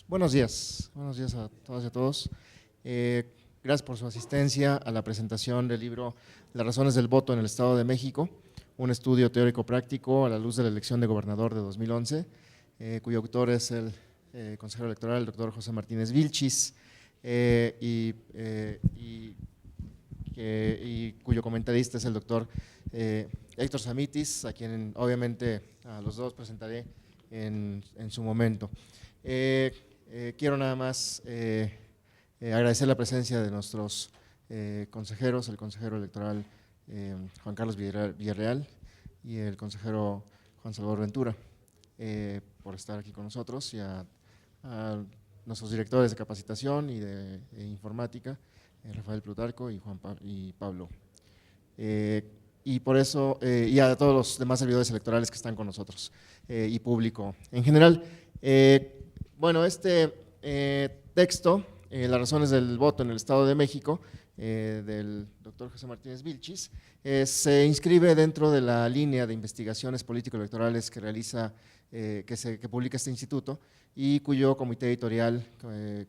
Buenos días a todas y a todos. Gracias por su asistencia a la presentación del libro Las razones del voto en el Estado de México, un estudio teórico-práctico a la luz de la elección de gobernador de 2011, cuyo autor es el consejero electoral, el doctor José Martínez Vilchis, y cuyo comentarista es el doctor Héctor Samitis, a quien obviamente a los dos presentaré en su momento. Quiero nada más agradecer la presencia de nuestros consejeros, el consejero electoral Juan Carlos Villarreal y el consejero Juan Salvador Ventura, por estar aquí con nosotros, y a nuestros directores de capacitación y de informática, Rafael Plutarco y Pablo. Y por eso, y a todos los demás servidores electorales que están con nosotros y público en general. Bueno, este texto, Las razones del voto en el Estado de México, del doctor José Martínez Vilchis, se inscribe dentro de la línea de investigaciones político-electorales que realiza, que publica este instituto, y cuyo comité editorial,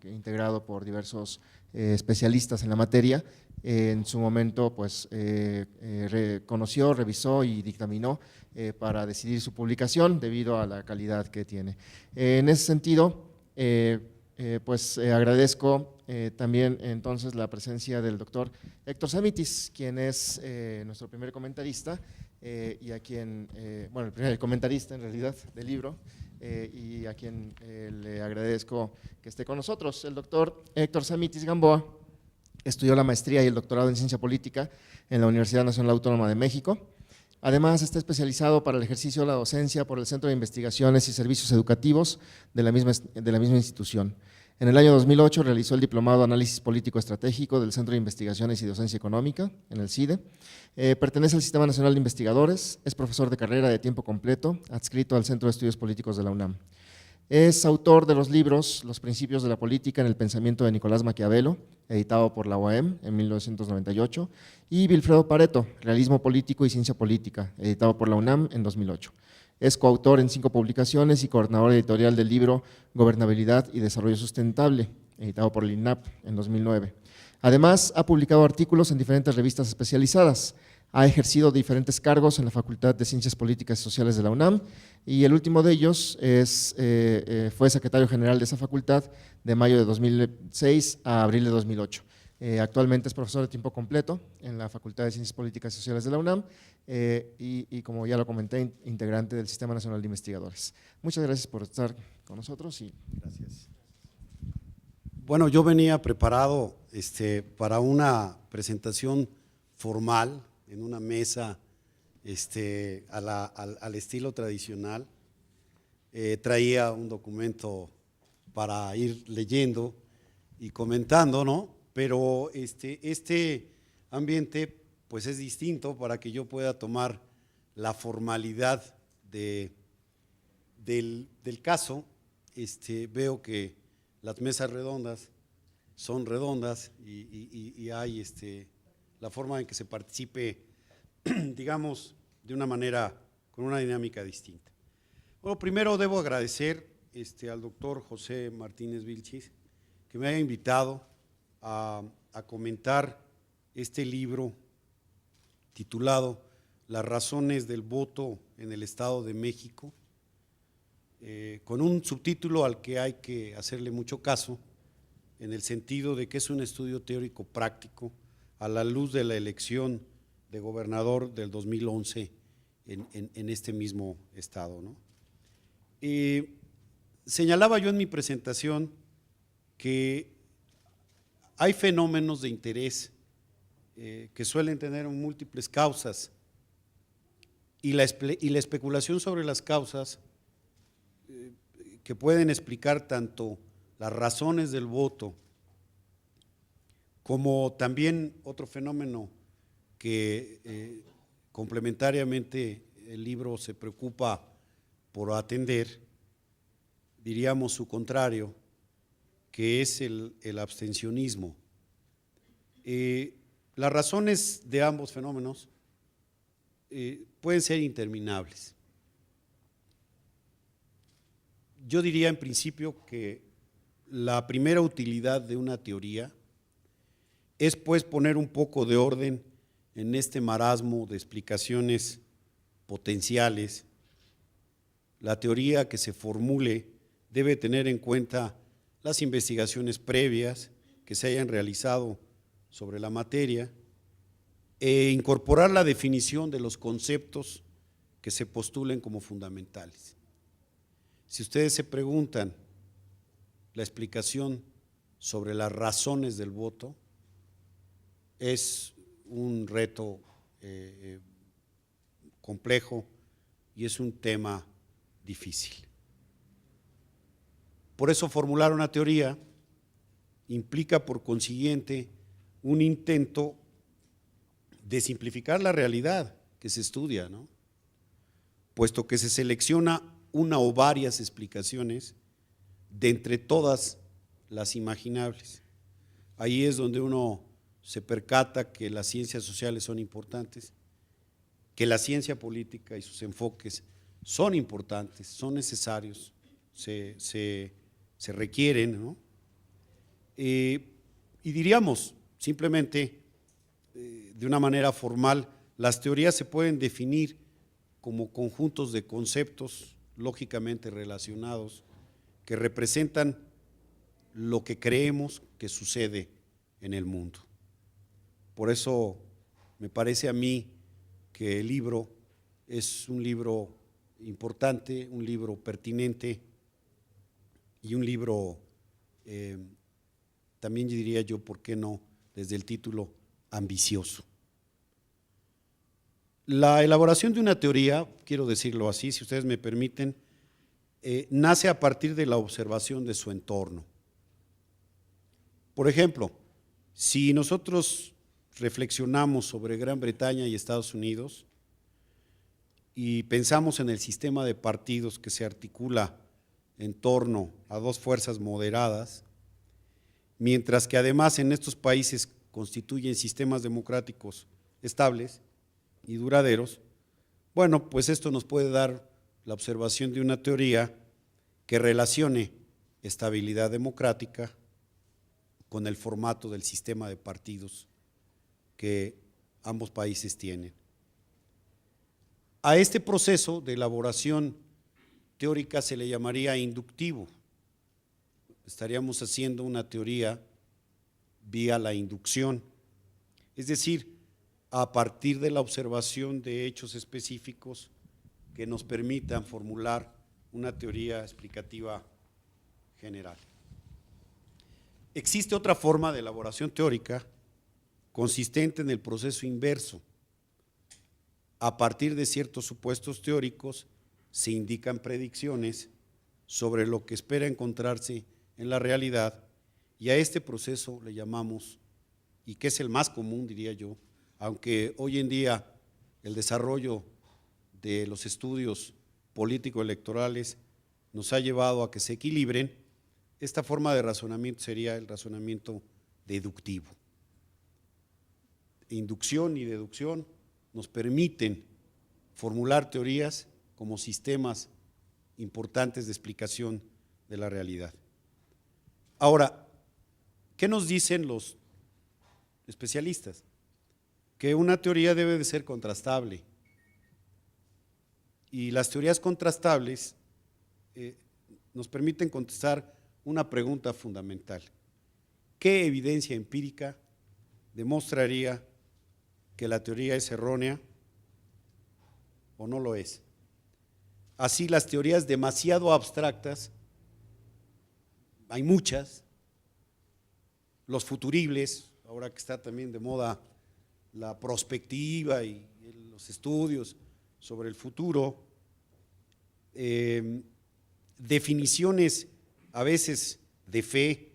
integrado por diversos especialistas en la materia, en su momento pues, conoció, revisó y dictaminó para decidir su publicación debido a la calidad que tiene. En ese sentido, agradezco también entonces la presencia del doctor Héctor Samitis, quien es nuestro primer comentarista y a quien, bueno, el primer comentarista en realidad del libro, y a quien le agradezco que esté con nosotros. El doctor Héctor Samitis Gamboa estudió la maestría y el doctorado en Ciencia Política en la Universidad Nacional Autónoma de México. Además, está especializado para el ejercicio de la docencia por el Centro de Investigaciones y Servicios Educativos de la misma institución. En el año 2008 realizó el Diplomado Análisis Político Estratégico del Centro de Investigaciones y Docencia Económica, en el CIDE. Pertenece al Sistema Nacional de Investigadores, es profesor de carrera de tiempo completo, adscrito al Centro de Estudios Políticos de la UNAM. Es autor de los libros Los Principios de la Política en el Pensamiento de Nicolás Maquiavelo, editado por la UAM en 1998, y Vilfredo Pareto, Realismo Político y Ciencia Política, editado por la UNAM en 2008. Es coautor en 5 publicaciones y coordinador editorial del libro Gobernabilidad y Desarrollo Sustentable, editado por el INAP en 2009. Además, ha publicado artículos en diferentes revistas especializadas. Ha ejercido diferentes cargos en la Facultad de Ciencias Políticas y Sociales de la UNAM, y el último de ellos fue secretario general de esa facultad de mayo de 2006 a abril de 2008. Actualmente es profesor de tiempo completo en la Facultad de Ciencias Políticas y Sociales de la UNAM y como ya lo comenté, integrante del Sistema Nacional de Investigadores. Muchas gracias por estar con nosotros. Gracias. Bueno, yo venía preparado para una presentación formal en una mesa al estilo tradicional. Traía un documento para ir leyendo y comentando, ¿no? Pero este ambiente pues es distinto para que yo pueda tomar la formalidad del caso. Veo que las mesas redondas son redondas y hay la forma en que se participe, digamos, de una manera, con una dinámica distinta. Bueno, primero debo agradecer al doctor José Martínez Vilchis que me haya invitado a comentar este libro titulado Las razones del voto en el Estado de México, con un subtítulo al que hay que hacerle mucho caso, en el sentido de que es un estudio teórico práctico a la luz de la elección de gobernador del 2011 en este mismo estado, ¿no? Señalaba yo en mi presentación que hay fenómenos de interés que suelen tener múltiples causas y la especulación sobre las causas que pueden explicar tanto las razones del voto como también otro fenómeno que complementariamente el libro se preocupa por atender, diríamos su contrario, que es el abstencionismo. Las razones de ambos fenómenos pueden ser interminables. Yo diría en principio que la primera utilidad de una teoría es pues poner un poco de orden en este marasmo de explicaciones potenciales. La teoría que se formule debe tener en cuenta las investigaciones previas que se hayan realizado sobre la materia e incorporar la definición de los conceptos que se postulen como fundamentales. Si ustedes se preguntan la explicación sobre las razones del voto, es un reto complejo y es un tema difícil. Por eso formular una teoría implica por consiguiente un intento de simplificar la realidad que se estudia, ¿no? Puesto que se selecciona una o varias explicaciones de entre todas las imaginables. Ahí es donde uno se percata que las ciencias sociales son importantes, que la ciencia política y sus enfoques son importantes, son necesarios, se requieren, ¿no? Y diríamos simplemente, de una manera formal, las teorías se pueden definir como conjuntos de conceptos lógicamente relacionados que representan lo que creemos que sucede en el mundo. Por eso me parece a mí que el libro es un libro importante, un libro pertinente y un libro, también diría yo, ¿por qué no?, desde el título, ambicioso. La elaboración de una teoría, quiero decirlo así, si ustedes me permiten, nace a partir de la observación de su entorno. Por ejemplo, si nosotros reflexionamos sobre Gran Bretaña y Estados Unidos y pensamos en el sistema de partidos que se articula en torno a dos fuerzas moderadas, mientras que además en estos países constituyen sistemas democráticos estables y duraderos, bueno, pues esto nos puede dar la observación de una teoría que relacione estabilidad democrática con el formato del sistema de partidos que ambos países tienen. A este proceso de elaboración teórica se le llamaría inductivo. Estaríamos haciendo una teoría vía la inducción, es decir, a partir de la observación de hechos específicos que nos permitan formular una teoría explicativa general. Existe otra forma de elaboración teórica consistente en el proceso inverso. A partir de ciertos supuestos teóricos se indican predicciones sobre lo que espera encontrarse en la realidad, y a este proceso le llamamos, y que es el más común, diría yo, aunque hoy en día el desarrollo de los estudios político-electorales nos ha llevado a que se equilibren, esta forma de razonamiento sería el razonamiento deductivo. Inducción y deducción nos permiten formular teorías como sistemas importantes de explicación de la realidad. Ahora, ¿qué nos dicen los especialistas? Que una teoría debe de ser contrastable. Y las teorías contrastables nos permiten contestar una pregunta fundamental. ¿Qué evidencia empírica demostraría que la teoría es errónea o no lo es? Así, las teorías demasiado abstractas, hay muchas, los futuribles, ahora que está también de moda la prospectiva y los estudios sobre el futuro, definiciones a veces de fe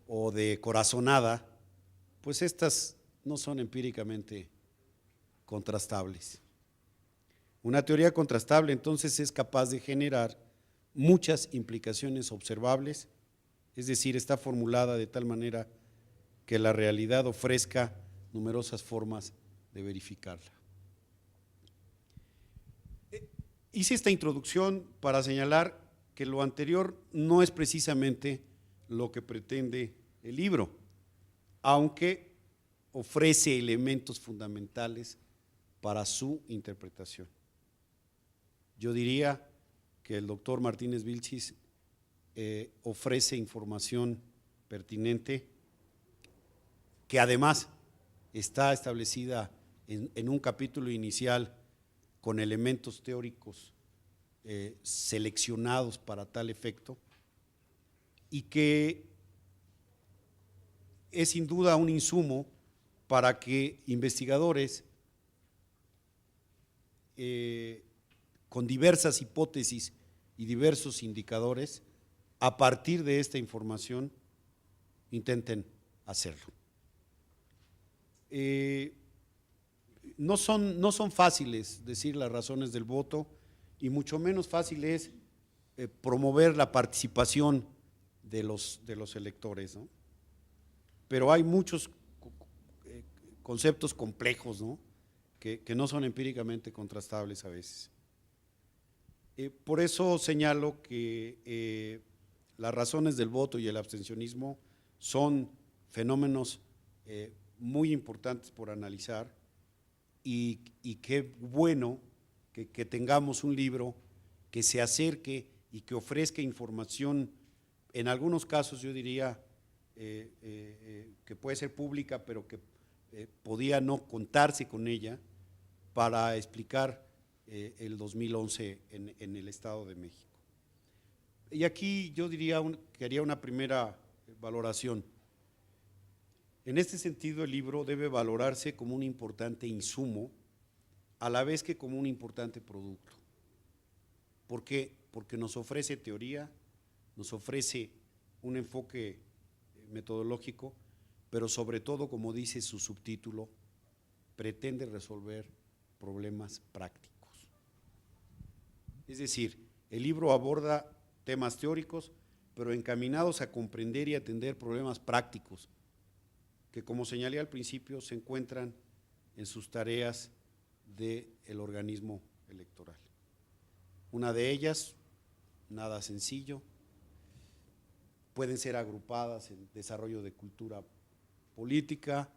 o de corazonada, pues estas no son empíricamente contrastables. Una teoría contrastable entonces es capaz de generar muchas implicaciones observables, es decir, está formulada de tal manera que la realidad ofrezca numerosas formas de verificarla. Hice esta introducción para señalar que lo anterior no es precisamente lo que pretende el libro, aunque ofrece elementos fundamentales para su interpretación. Yo diría que el doctor Martínez Vilchis ofrece información pertinente que además está establecida en un capítulo inicial con elementos teóricos seleccionados para tal efecto, y que es sin duda un insumo para que investigadores con diversas hipótesis y diversos indicadores, a partir de esta información, intenten hacerlo. No son fáciles decir las razones del voto, y mucho menos fácil es promover la participación de los electores, ¿no? Pero hay muchos conceptos complejos, ¿no? que no son empíricamente contrastables a veces. Por eso señalo que las razones del voto y el abstencionismo son fenómenos muy importantes por analizar, y qué bueno que tengamos un libro que se acerque y que ofrezca información, en algunos casos yo diría que puede ser pública, pero que podía no contarse con ella para explicar el 2011 en el Estado de México. Y aquí yo diría que haría una primera valoración. En este sentido, el libro debe valorarse como un importante insumo, a la vez que como un importante producto. ¿Por qué? Porque nos ofrece teoría, nos ofrece un enfoque metodológico, pero sobre todo, como dice su subtítulo, pretende resolver problemas prácticos. Es decir, el libro aborda temas teóricos, pero encaminados a comprender y atender problemas prácticos, que, como señalé al principio, se encuentran en sus tareas del organismo electoral. Una de ellas, nada sencillo, pueden ser agrupadas en desarrollo de cultura política,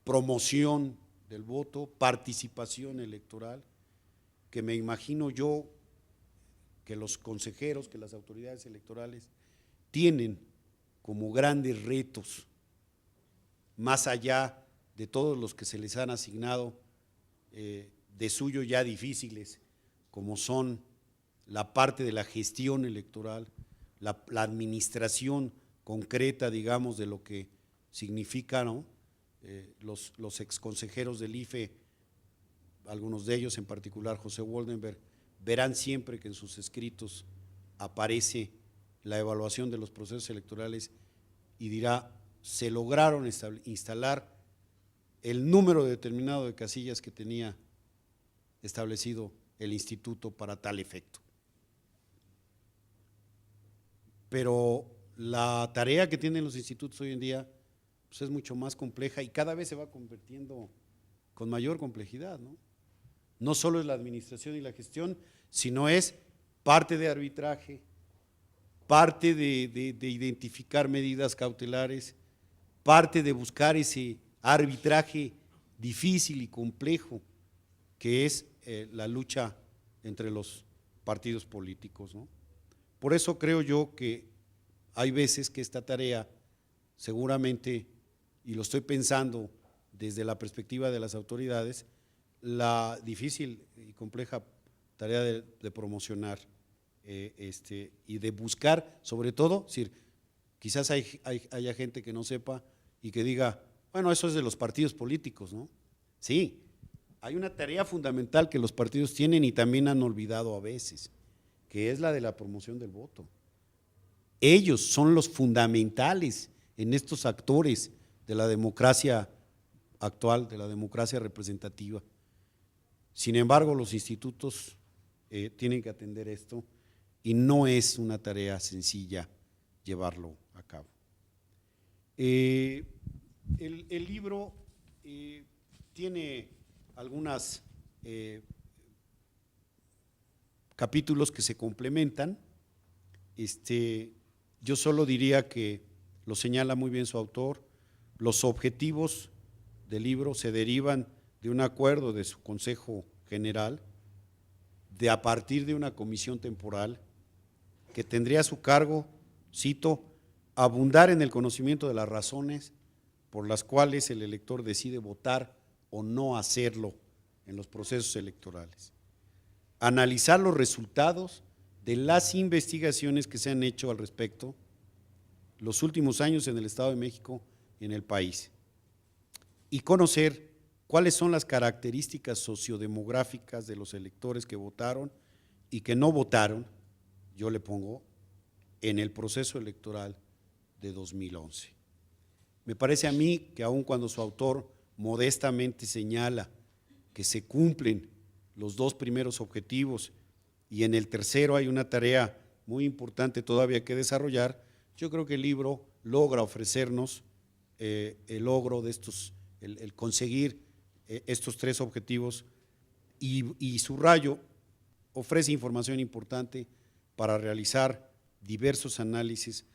promoción del voto, participación electoral, que me imagino yo que los consejeros, que las autoridades electorales tienen como grandes retos, más allá de todos los que se les han asignado de suyo ya difíciles, como son la parte de la gestión electoral, la administración concreta, digamos, de lo que significa, ¿no? Los exconsejeros del IFE, algunos de ellos, en particular José Woldenberg, verán siempre que en sus escritos aparece la evaluación de los procesos electorales y dirá: se lograron instalar el número determinado de casillas que tenía establecido el instituto para tal efecto. Pero la tarea que tienen los institutos hoy en día pues es mucho más compleja, y cada vez se va convirtiendo con mayor complejidad, ¿no? No solo es la administración y la gestión, sino es parte de arbitraje, parte de identificar medidas cautelares, parte de buscar ese arbitraje difícil y complejo que es la lucha entre los partidos políticos, ¿no? Por eso creo yo que hay veces que esta tarea seguramente, y lo estoy pensando desde la perspectiva de las autoridades, la difícil y compleja tarea de promocionar y de buscar, sobre todo, es decir, quizás haya gente que no sepa y que diga, bueno, eso es de los partidos políticos, ¿no? Sí, hay una tarea fundamental que los partidos tienen y también han olvidado a veces, que es la de la promoción del voto. Ellos son los fundamentales en estos actores de la democracia actual, de la democracia representativa. Sin embargo, los institutos tienen que atender esto, y no es una tarea sencilla llevarlo a cabo. El libro tiene algunos capítulos que se complementan. Yo solo diría que lo señala muy bien su autor, los objetivos del libro se derivan de un acuerdo de su Consejo General, de a partir de una comisión temporal que tendría a su cargo, cito, abundar en el conocimiento de las razones por las cuales el elector decide votar o no hacerlo en los procesos electorales, analizar los resultados de las investigaciones que se han hecho al respecto los últimos años en el Estado de México y en el país, y conocer cuáles son las características sociodemográficas de los electores que votaron y que no votaron, yo le pongo, en el proceso electoral de 2011. Me parece a mí que aun cuando su autor modestamente señala que se cumplen los dos primeros objetivos y en el tercero hay una tarea muy importante todavía que desarrollar, yo creo que el libro logra ofrecernos el logro de estos, el conseguir estos tres objetivos y subrayo, ofrece información importante para realizar diversos análisis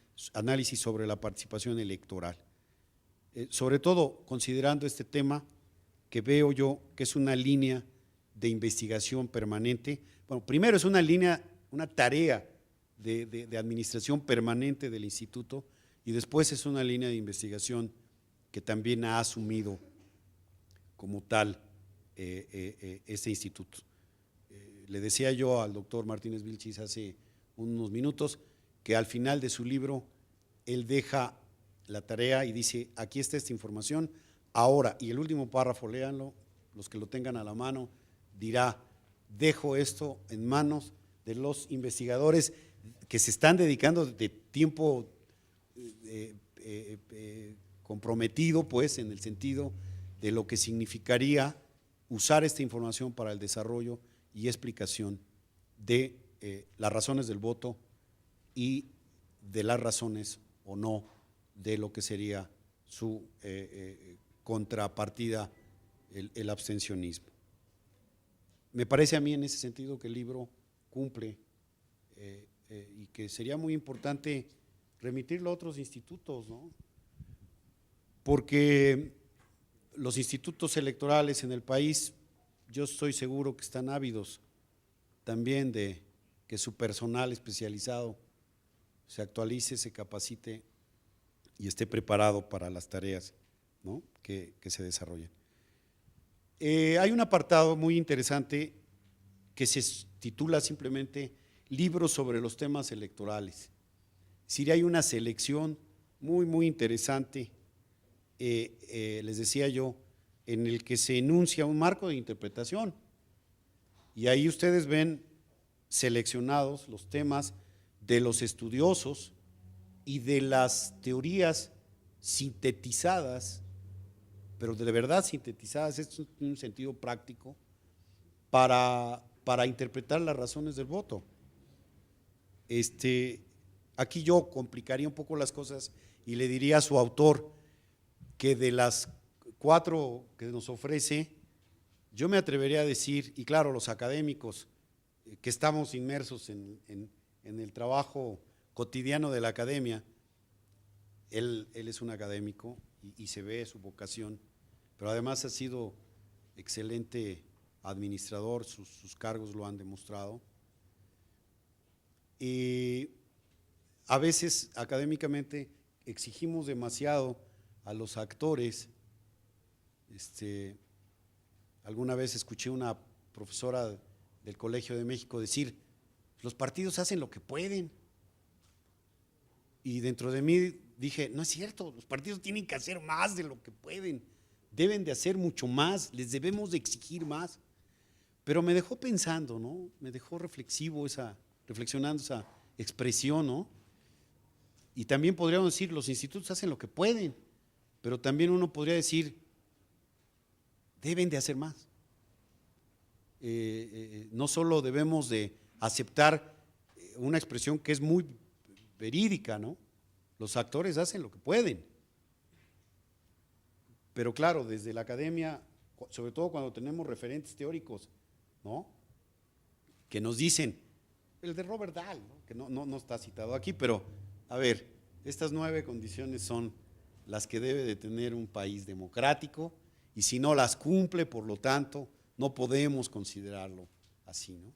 sobre la participación electoral. Sobre todo considerando este tema que veo yo que es una línea de investigación permanente. Bueno, primero es una línea, una tarea de administración permanente del instituto y después es una línea de investigación que también ha asumido como tal este instituto. Le decía yo al doctor Martínez Vilchis hace unos minutos que al final de su libro él deja la tarea y dice, aquí está esta información, ahora, y el último párrafo, léanlo, los que lo tengan a la mano, dirá, dejo esto en manos de los investigadores que se están dedicando de tiempo comprometido, pues, en el sentido de lo que significaría usar esta información para el desarrollo y explicación de las razones del voto y de las razones o no de lo que sería su contrapartida, el abstencionismo. Me parece a mí en ese sentido que el libro cumple y que sería muy importante remitirlo a otros institutos, ¿no? Porque los institutos electorales en el país, yo estoy seguro que están ávidos también de que su personal especializado se actualice, se capacite y esté preparado para las tareas, ¿no?, que se desarrollen. Hay un apartado muy interesante que se titula simplemente Libros sobre los temas electorales. Es decir, hay una selección muy interesante, les decía yo, en el que se enuncia un marco de interpretación y ahí ustedes ven seleccionados los temas de los estudiosos y de las teorías sintetizadas, pero de verdad sintetizadas, esto es un sentido práctico, para interpretar las razones del voto. Aquí yo complicaría un poco las cosas y le diría a su autor que de las 4 que nos ofrece, yo me atrevería a decir, y claro, los académicos que estamos inmersos en el trabajo cotidiano de la academia, él es un académico y se ve su vocación, pero además ha sido excelente administrador, sus cargos lo han demostrado. Y a veces académicamente exigimos demasiado a los actores. Alguna vez escuché una profesora del Colegio de México decir, los partidos hacen lo que pueden. Y dentro de mí dije, no es cierto, los partidos tienen que hacer más de lo que pueden, deben de hacer mucho más, les debemos de exigir más. Pero me dejó pensando, ¿no? Me dejó reflexionando esa expresión, ¿no? Y también podríamos decir, los institutos hacen lo que pueden, pero también uno podría decir, deben de hacer más. No solo debemos de aceptar una expresión que es muy verídica, ¿no? Los actores hacen lo que pueden. Pero claro, desde la academia, sobre todo cuando tenemos referentes teóricos, ¿no?, que nos dicen, el de Robert Dahl, ¿no?, que no está citado aquí, pero A ver, estas 9 condiciones son las que debe de tener un país democrático y si no las cumple, por lo tanto, no podemos considerarlo así, ¿no?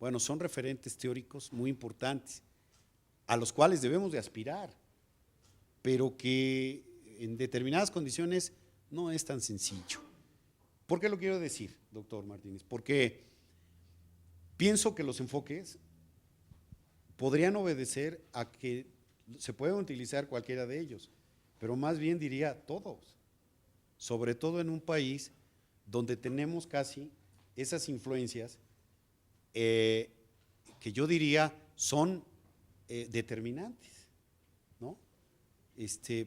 Bueno, son referentes teóricos muy importantes a los cuales debemos de aspirar, pero que en determinadas condiciones no es tan sencillo. ¿Por qué lo quiero decir, doctor Martínez? Porque pienso que los enfoques podrían obedecer a que se pueden utilizar cualquiera de ellos, pero más bien diría todos, sobre todo en un país donde tenemos casi esas influencias que yo diría son determinantes, ¿no?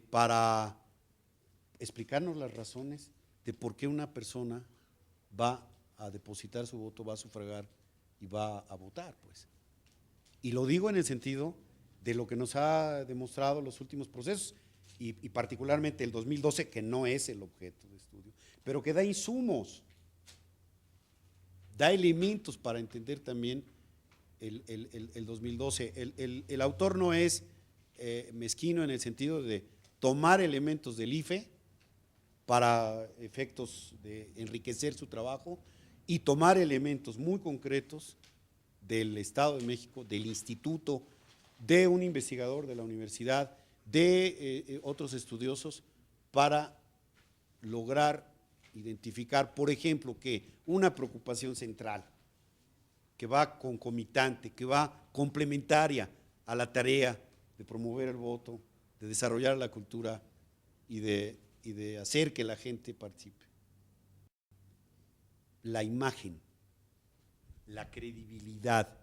Para explicarnos las razones de por qué una persona va a depositar su voto, va a sufragar y va a votar, pues. Y lo digo en el sentido de lo que nos ha demostrado los últimos procesos y particularmente el 2012, que no es el objeto de estudio, pero que da insumos, da elementos para entender también el 2012. El autor no es mezquino en el sentido de tomar elementos del IFE para efectos de enriquecer su trabajo y tomar elementos muy concretos del Estado de México, del instituto, de un investigador de la universidad, de otros estudiosos, para lograr identificar, por ejemplo, que una preocupación central, que va concomitante, que va complementaria a la tarea de promover el voto, de desarrollar la cultura y de hacer que la gente participe. La imagen, la credibilidad,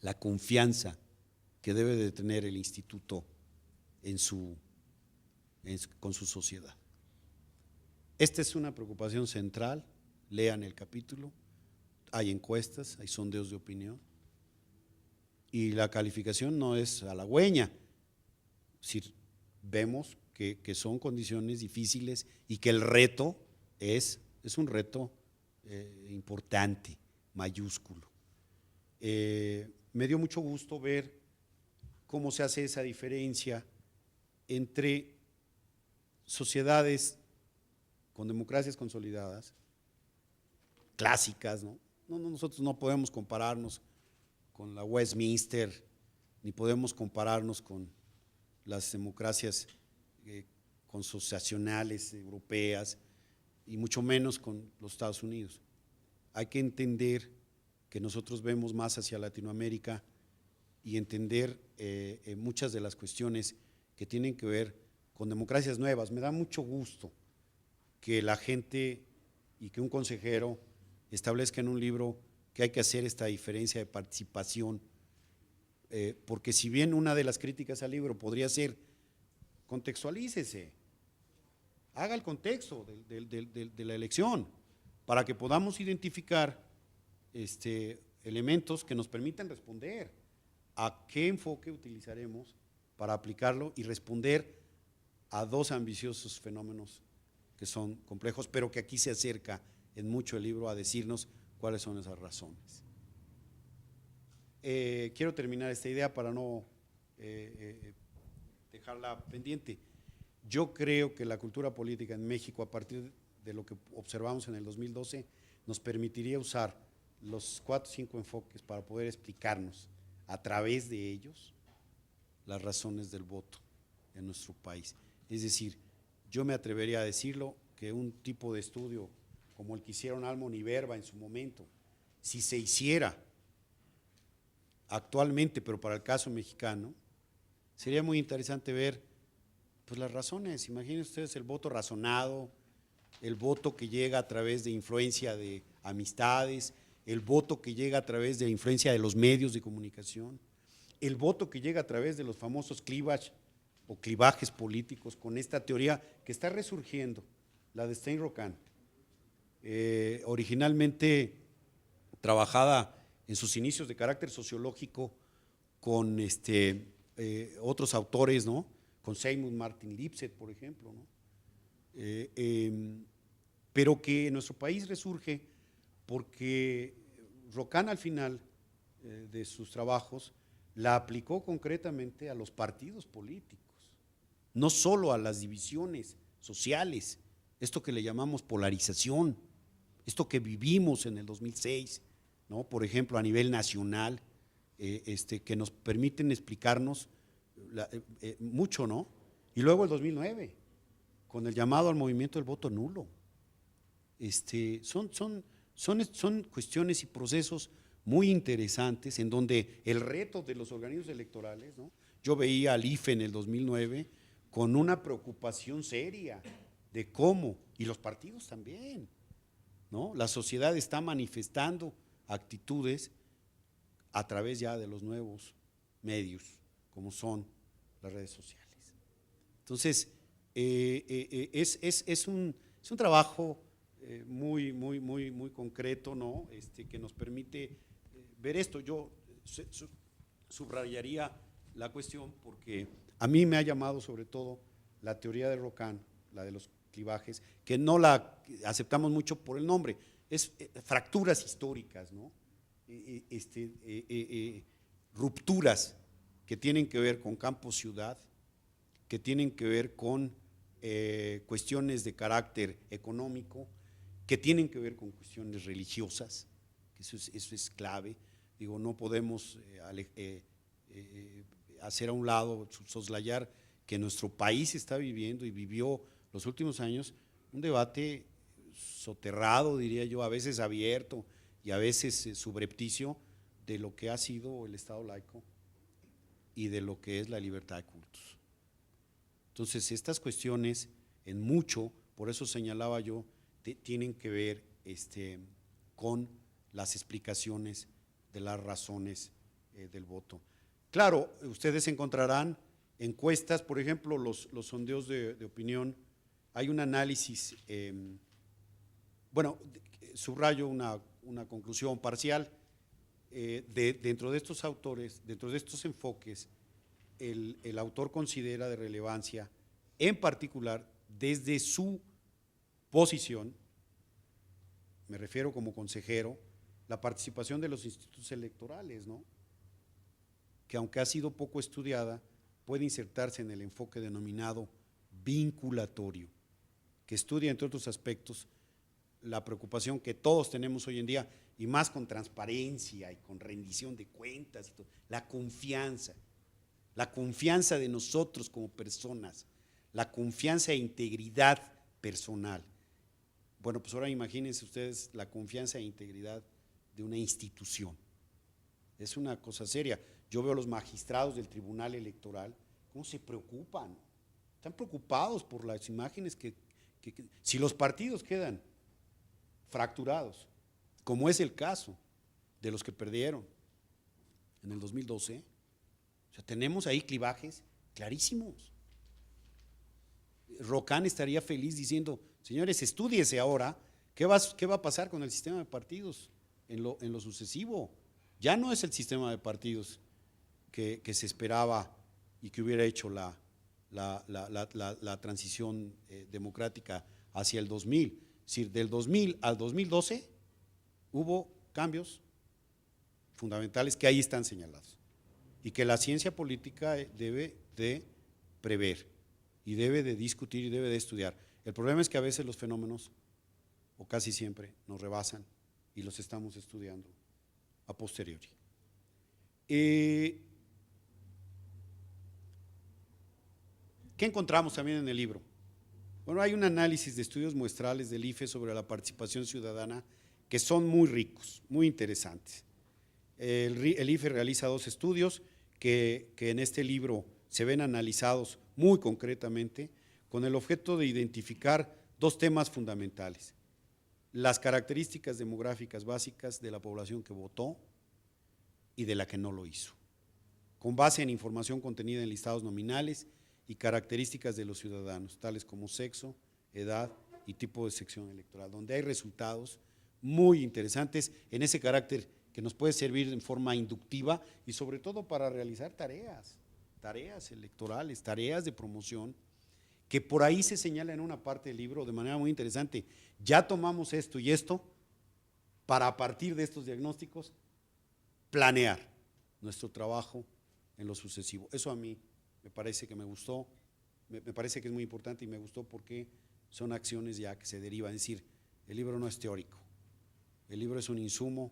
la confianza que debe de tener el instituto con su sociedad. Esta es una preocupación central, lean el capítulo, hay encuestas, hay sondeos de opinión y la calificación no es halagüeña, si vemos que son condiciones difíciles y que el reto es un reto importante, mayúsculo. Me dio mucho gusto ver cómo se hace esa diferencia entre sociedades con democracias consolidadas, clásicas, ¿no? Nosotros no podemos compararnos con la Westminster, ni podemos compararnos con las democracias consociacionales europeas, y mucho menos con los Estados Unidos. Hay que entender que nosotros vemos más hacia Latinoamérica y entender muchas de las cuestiones que tienen que ver con democracias nuevas. Me da mucho gusto que la gente y que un consejero establezca en un libro que hay que hacer esta diferencia de participación, porque si bien una de las críticas al libro podría ser contextualícese, haga el contexto de la elección para que podamos identificar elementos que nos permitan responder a qué enfoque utilizaremos para aplicarlo y responder a dos ambiciosos fenómenos que son complejos, pero que aquí se acerca en mucho el libro a decirnos cuáles son esas razones. Quiero terminar esta idea para no dejarla pendiente. Yo creo que la cultura política en México, a partir de lo que observamos en el 2012, nos permitiría usar los 4 o 5 enfoques para poder explicarnos a través de ellos las razones del voto en nuestro país. Es decir, yo me atrevería a decirlo que un tipo de estudio como el que hicieron Almon y Verba en su momento, si se hiciera actualmente, pero para el caso mexicano, sería muy interesante ver pues las razones. Imaginen ustedes el voto razonado, el voto que llega a través de influencia de amistades, el voto que llega a través de influencia de los medios de comunicación, el voto que llega a través de los famosos clivages o clivajes políticos, con esta teoría que está resurgiendo, la de Stein-Rocan, originalmente trabajada en sus inicios de carácter sociológico con otros autores, ¿no? Con Seymour Martin Lipset, por ejemplo, ¿no? Pero que en nuestro país resurge porque Rocan al final de sus trabajos la aplicó concretamente a los partidos políticos, no solo a las divisiones sociales, esto que le llamamos polarización, esto que vivimos en el 2006, ¿no? Por ejemplo, a nivel nacional, que nos permiten explicarnos mucho, ¿no? Y luego el 2009, con el llamado al movimiento del voto nulo. Son cuestiones y procesos muy interesantes en donde el reto de los organismos electorales, ¿no? Yo veía al IFE en el 2009 con una preocupación seria de cómo, y los partidos también, ¿no? La sociedad está manifestando actitudes a través ya de los nuevos medios, como son las redes sociales. Entonces, es un trabajo muy concreto, ¿no? Que nos permite ver esto. Yo subrayaría la cuestión porque a mí me ha llamado sobre todo la teoría de Rocan, la de los clivajes, que no la aceptamos mucho por el nombre, es fracturas históricas, ¿no? Rupturas que tienen que ver con campo-ciudad, que tienen que ver con cuestiones de carácter económico, que tienen que ver con cuestiones religiosas, que eso es clave. Digo, no podemos hacer a un lado, soslayar que nuestro país está viviendo y vivió los últimos años un debate soterrado, diría yo, a veces abierto y a veces subrepticio, de lo que ha sido el Estado laico y de lo que es la libertad de cultos. Entonces, estas cuestiones en mucho, por eso señalaba yo, tienen que ver con las explicaciones de las razones del voto. Claro, ustedes encontrarán encuestas, por ejemplo, los sondeos de opinión. Hay un análisis, subrayo una conclusión parcial. Dentro de estos autores, dentro de estos enfoques, el autor considera de relevancia, en particular, desde su posición, me refiero como consejero, la participación de los institutos electorales, ¿no? Que aunque ha sido poco estudiada, puede insertarse en el enfoque denominado vinculatorio, que estudia, entre otros aspectos, la preocupación que todos tenemos hoy en día, y más con transparencia y con rendición de cuentas, y todo, la confianza de nosotros como personas, la confianza e integridad personal. Bueno, pues ahora imagínense ustedes la confianza e integridad de una institución. Es una cosa seria. Yo veo a los magistrados del Tribunal Electoral, cómo se preocupan. Están preocupados por las imágenes que si los partidos quedan fracturados, como es el caso de los que perdieron en el 2012, o sea, tenemos ahí clivajes clarísimos. Rocan estaría feliz diciendo, señores, estúdiese ahora qué va a pasar con el sistema de partidos en lo sucesivo. Ya no es el sistema de partidos que se esperaba y que hubiera hecho la transición democrática hacia el 2000. Es decir, del 2000 al 2012 hubo cambios fundamentales que ahí están señalados y que la ciencia política debe de prever y debe de discutir y debe de estudiar. El problema es que a veces los fenómenos, o casi siempre, nos rebasan y los estamos estudiando a posteriori. ¿Qué encontramos también en el libro? Bueno, hay un análisis de estudios muestrales del IFE sobre la participación ciudadana que son muy ricos, muy interesantes. El IFE realiza 2 estudios que en este libro se ven analizados muy concretamente con el objeto de identificar 2 temas fundamentales: las características demográficas básicas de la población que votó y de la que no lo hizo, con base en información contenida en listados nominales y características de los ciudadanos, tales como sexo, edad y tipo de sección electoral, donde hay resultados muy interesantes en ese carácter que nos puede servir en forma inductiva y sobre todo para realizar tareas electorales, tareas de promoción, que por ahí se señala en una parte del libro de manera muy interesante. Ya tomamos esto y esto para, a partir de estos diagnósticos, planear nuestro trabajo en lo sucesivo. Eso a mí me parece que me gustó, me parece que es muy importante y me gustó porque son acciones ya que se derivan. Es decir, el libro no es teórico, el libro es un insumo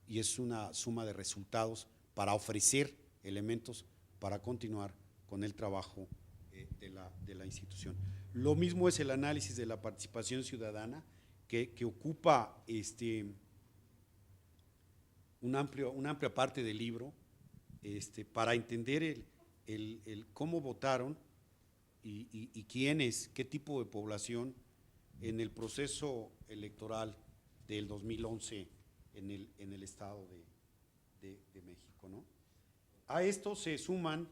y es una suma de resultados para ofrecer elementos para continuar con el trabajo de la institución. Lo mismo es el análisis de la participación ciudadana que ocupa una amplia parte del libro para entender cómo votaron y quiénes, qué tipo de población en el proceso electoral del 2011 en el Estado de México, ¿no? A esto se suman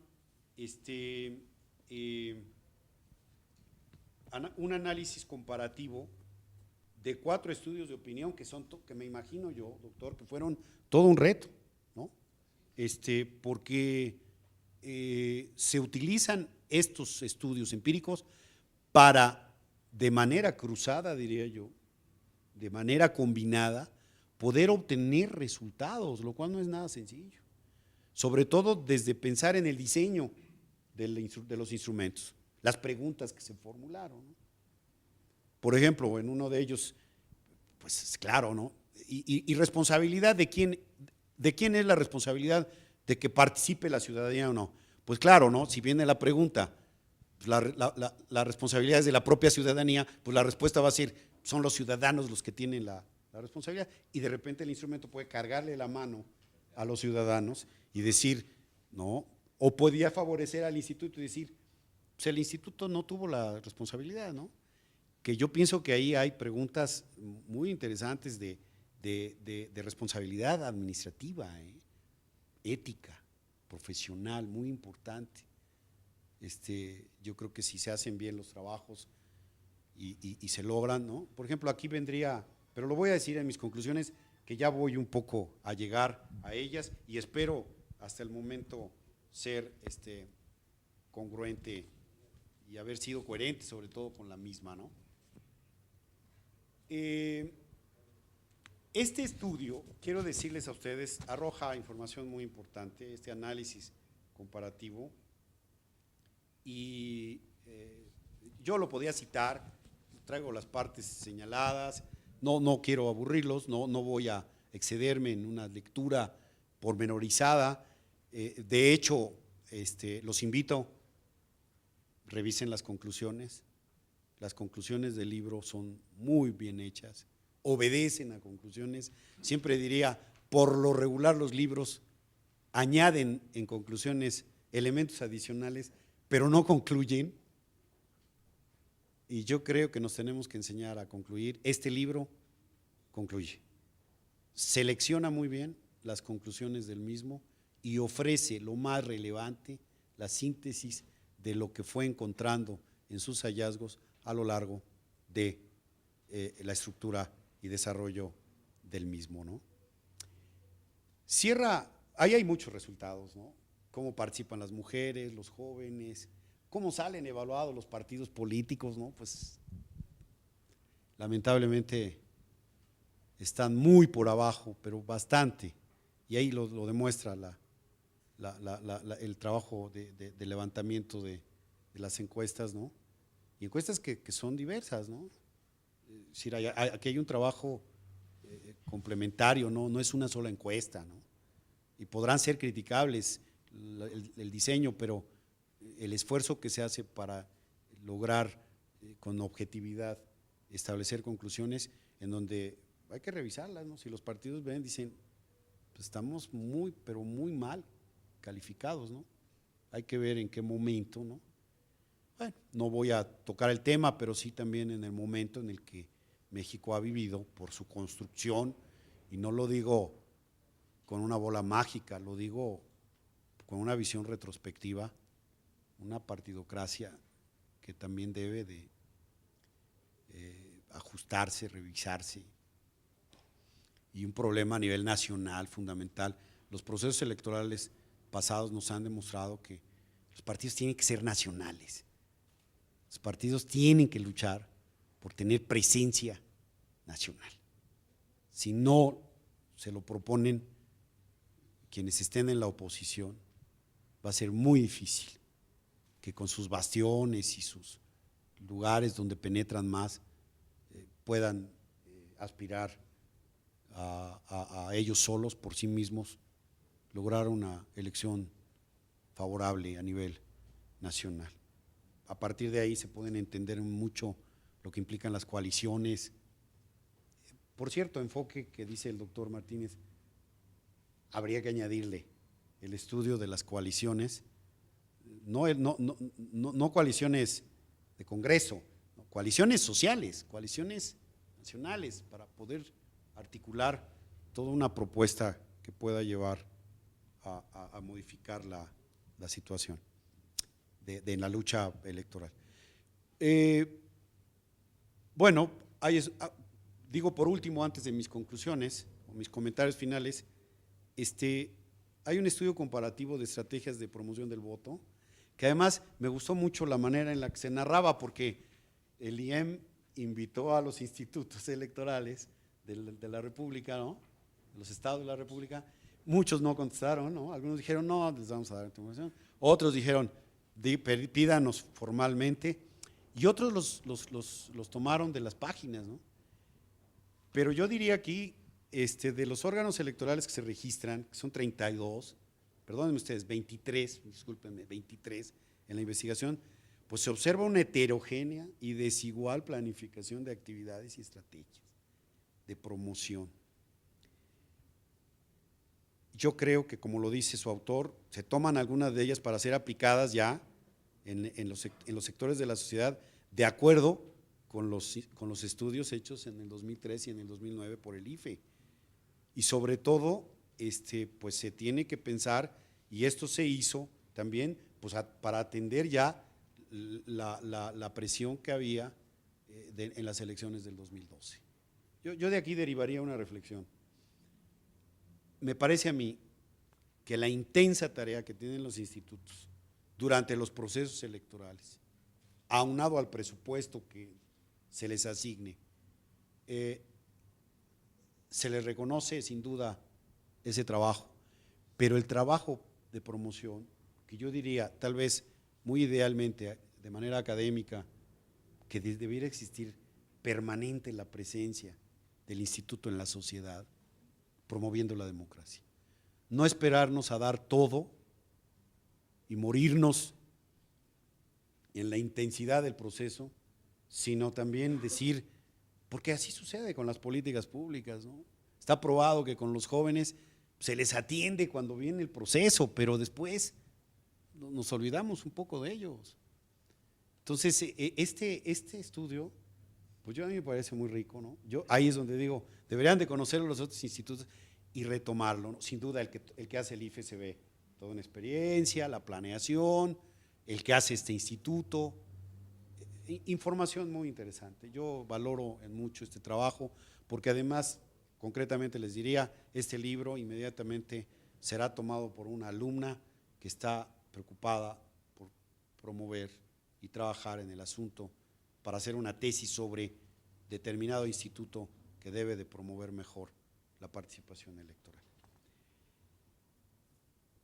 un análisis comparativo de 4 estudios de opinión que me imagino yo, doctor, que fueron todo un reto, ¿no? Porque se utilizan estos estudios empíricos para, de manera cruzada, diría yo, de manera combinada, poder obtener resultados, lo cual no es nada sencillo. Sobre todo desde pensar en el diseño de los instrumentos, las preguntas que se formularon, ¿no? Por ejemplo, en uno de ellos, pues claro, ¿no? Y responsabilidad ¿de quién es la responsabilidad de que participe la ciudadanía o no? Pues claro, ¿no? Si viene la pregunta, pues la responsabilidad es de la propia ciudadanía, pues la respuesta va a ser, son los ciudadanos los que tienen la responsabilidad, y de repente el instrumento puede cargarle la mano a los ciudadanos y decir, no, o podía favorecer al instituto y decir, pues el instituto no tuvo la responsabilidad, ¿no? Que yo pienso que ahí hay preguntas muy interesantes de responsabilidad administrativa, ética, profesional, muy importante. Yo creo que si se hacen bien los trabajos y se logran, ¿no? Por ejemplo, aquí vendría, pero lo voy a decir en mis conclusiones, que ya voy un poco a llegar a ellas y espero hasta el momento ser congruente y haber sido coherente sobre todo con la misma, ¿no? Este estudio, quiero decirles a ustedes, arroja información muy importante, este análisis comparativo, y yo lo podía citar, traigo las partes señaladas, no quiero aburrirlos, no voy a excederme en una lectura pormenorizada. De hecho, los invito, revisen las conclusiones del libro son muy bien hechas, obedecen a conclusiones. Siempre diría, por lo regular los libros añaden en conclusiones elementos adicionales, pero no concluyen, y yo creo que nos tenemos que enseñar a concluir. Este libro concluye, selecciona muy bien las conclusiones del mismo y ofrece lo más relevante, la síntesis de lo que fue encontrando en sus hallazgos a lo largo de la estructura y desarrollo del mismo, ¿no? Ahí hay muchos resultados, ¿no? Cómo participan las mujeres, los jóvenes, cómo salen evaluados los partidos políticos, ¿no? Pues lamentablemente están muy por abajo, pero bastante, y ahí lo demuestra el trabajo de levantamiento de las encuestas, ¿no? Y encuestas que son diversas, ¿no? Es decir, aquí hay un trabajo complementario, no es una sola encuesta, ¿no? Y podrán ser criticables el diseño, pero el esfuerzo que se hace para lograr con objetividad establecer conclusiones en donde hay que revisarlas, ¿no? Si los partidos ven, dicen, pues estamos muy, pero muy mal calificados, ¿no? Hay que ver en qué momento, ¿no? Bueno, no voy a tocar el tema, pero sí también en el momento en el que México ha vivido por su construcción, y no lo digo con una bola mágica, lo digo con una visión retrospectiva, una partidocracia que también debe de ajustarse, revisarse, y un problema a nivel nacional fundamental. Los procesos electorales pasados nos han demostrado que los partidos tienen que ser nacionales. Los partidos tienen que luchar por tener presencia nacional. Si no se lo proponen quienes estén en la oposición, va a ser muy difícil que con sus bastiones y sus lugares donde penetran más puedan aspirar a ellos solos, por sí mismos, lograr una elección favorable a nivel nacional. A partir de ahí se pueden entender mucho lo que implican las coaliciones. Por cierto, enfoque que dice el doctor Martínez, habría que añadirle el estudio de las coaliciones, no coaliciones de Congreso, no, coaliciones sociales, coaliciones nacionales, para poder articular toda una propuesta que pueda llevar a modificar la situación de la lucha electoral. Bueno, digo por último, antes de mis conclusiones o mis comentarios finales, hay un estudio comparativo de estrategias de promoción del voto, que además me gustó mucho la manera en la que se narraba, porque el IEM invitó a los institutos electorales de la República, ¿no?, de los estados de la República. Muchos no contestaron, ¿no? Algunos dijeron, no, les vamos a dar información. Otros dijeron, pídanos formalmente. Y otros los tomaron de las páginas, ¿no? Pero yo diría aquí, de los órganos electorales que se registran, que son 32, perdónenme ustedes, 23, discúlpenme, 23 en la investigación, pues se observa una heterogénea y desigual planificación de actividades y estrategias de promoción. Yo creo que, como lo dice su autor, se toman algunas de ellas para ser aplicadas ya en los sectores de la sociedad, de acuerdo con los estudios hechos en el 2003 y en el 2009 por el IFE. Y sobre todo, pues se tiene que pensar, y esto se hizo también, pues para atender ya la presión que había en las elecciones del 2012. Yo de aquí derivaría una reflexión. Me parece a mí que la intensa tarea que tienen los institutos durante los procesos electorales, aunado al presupuesto que se les asigne, se les reconoce sin duda ese trabajo, pero el trabajo de promoción, que yo diría tal vez muy idealmente de manera académica, que debiera existir permanente la presencia del instituto en la sociedad, promoviendo la democracia. No esperarnos a dar todo y morirnos en la intensidad del proceso, sino también decir, porque así sucede con las políticas públicas, ¿no? Está probado que con los jóvenes se les atiende cuando viene el proceso, pero después nos olvidamos un poco de ellos. Entonces, este estudio, pues a mí me parece muy rico, ¿no? Ahí es donde digo, deberían de conocerlo los otros institutos y retomarlo, ¿no? Sin duda el que hace el IFE se ve toda una experiencia, la planeación, el que hace este instituto, información muy interesante. Yo valoro mucho este trabajo, porque además, concretamente les diría, este libro inmediatamente será tomado por una alumna que está preocupada por promover y trabajar en el asunto para hacer una tesis sobre determinado instituto que debe de promover mejor la participación electoral.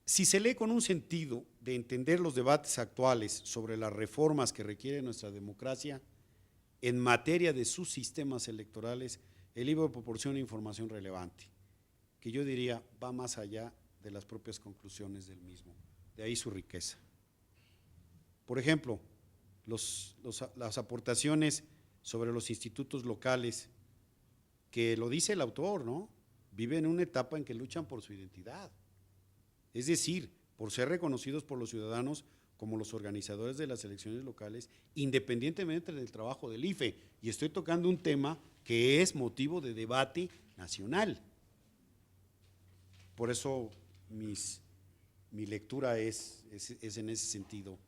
Si se lee con un sentido de entender los debates actuales sobre las reformas que requiere nuestra democracia en materia de sus sistemas electorales, el libro proporciona información relevante, que yo diría va más allá de las propias conclusiones del mismo, de ahí su riqueza. Por ejemplo, las aportaciones sobre los institutos locales, que lo dice el autor, ¿no? Viven en una etapa en que luchan por su identidad. Es decir, por ser reconocidos por los ciudadanos como los organizadores de las elecciones locales, independientemente del trabajo del IFE. Y estoy tocando un tema que es motivo de debate nacional. Por eso mi lectura es en ese sentido,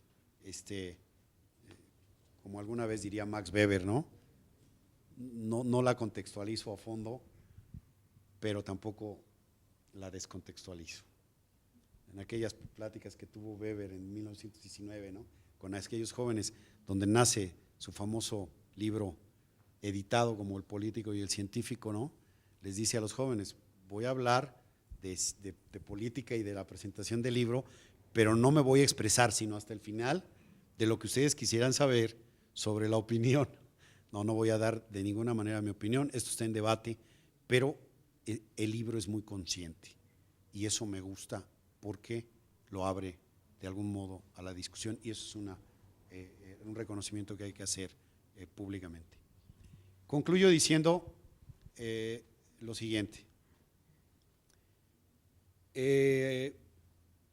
como alguna vez diría Max Weber, ¿no? No la contextualizo a fondo, pero tampoco la descontextualizo. En aquellas pláticas que tuvo Weber en 1919, ¿no?, con aquellos jóvenes, donde nace su famoso libro editado como El político y el científico, ¿no?, les dice a los jóvenes, voy a hablar de política y de la presentación del libro, pero no me voy a expresar sino hasta el final de lo que ustedes quisieran saber sobre la opinión. No voy a dar de ninguna manera mi opinión, esto está en debate, pero el libro es muy consciente y eso me gusta porque lo abre de algún modo a la discusión y eso es un reconocimiento que hay que hacer públicamente. Concluyo diciendo lo siguiente.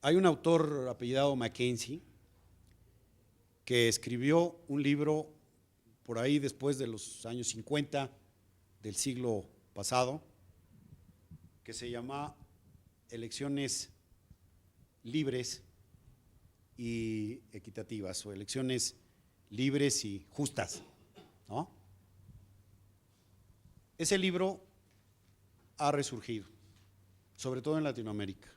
Hay un autor apellidado Mackenzie que escribió un libro por ahí después de los años 50 del siglo pasado, que se llama Elecciones libres y equitativas, o elecciones libres y justas, ¿no? Ese libro ha resurgido, sobre todo en Latinoamérica.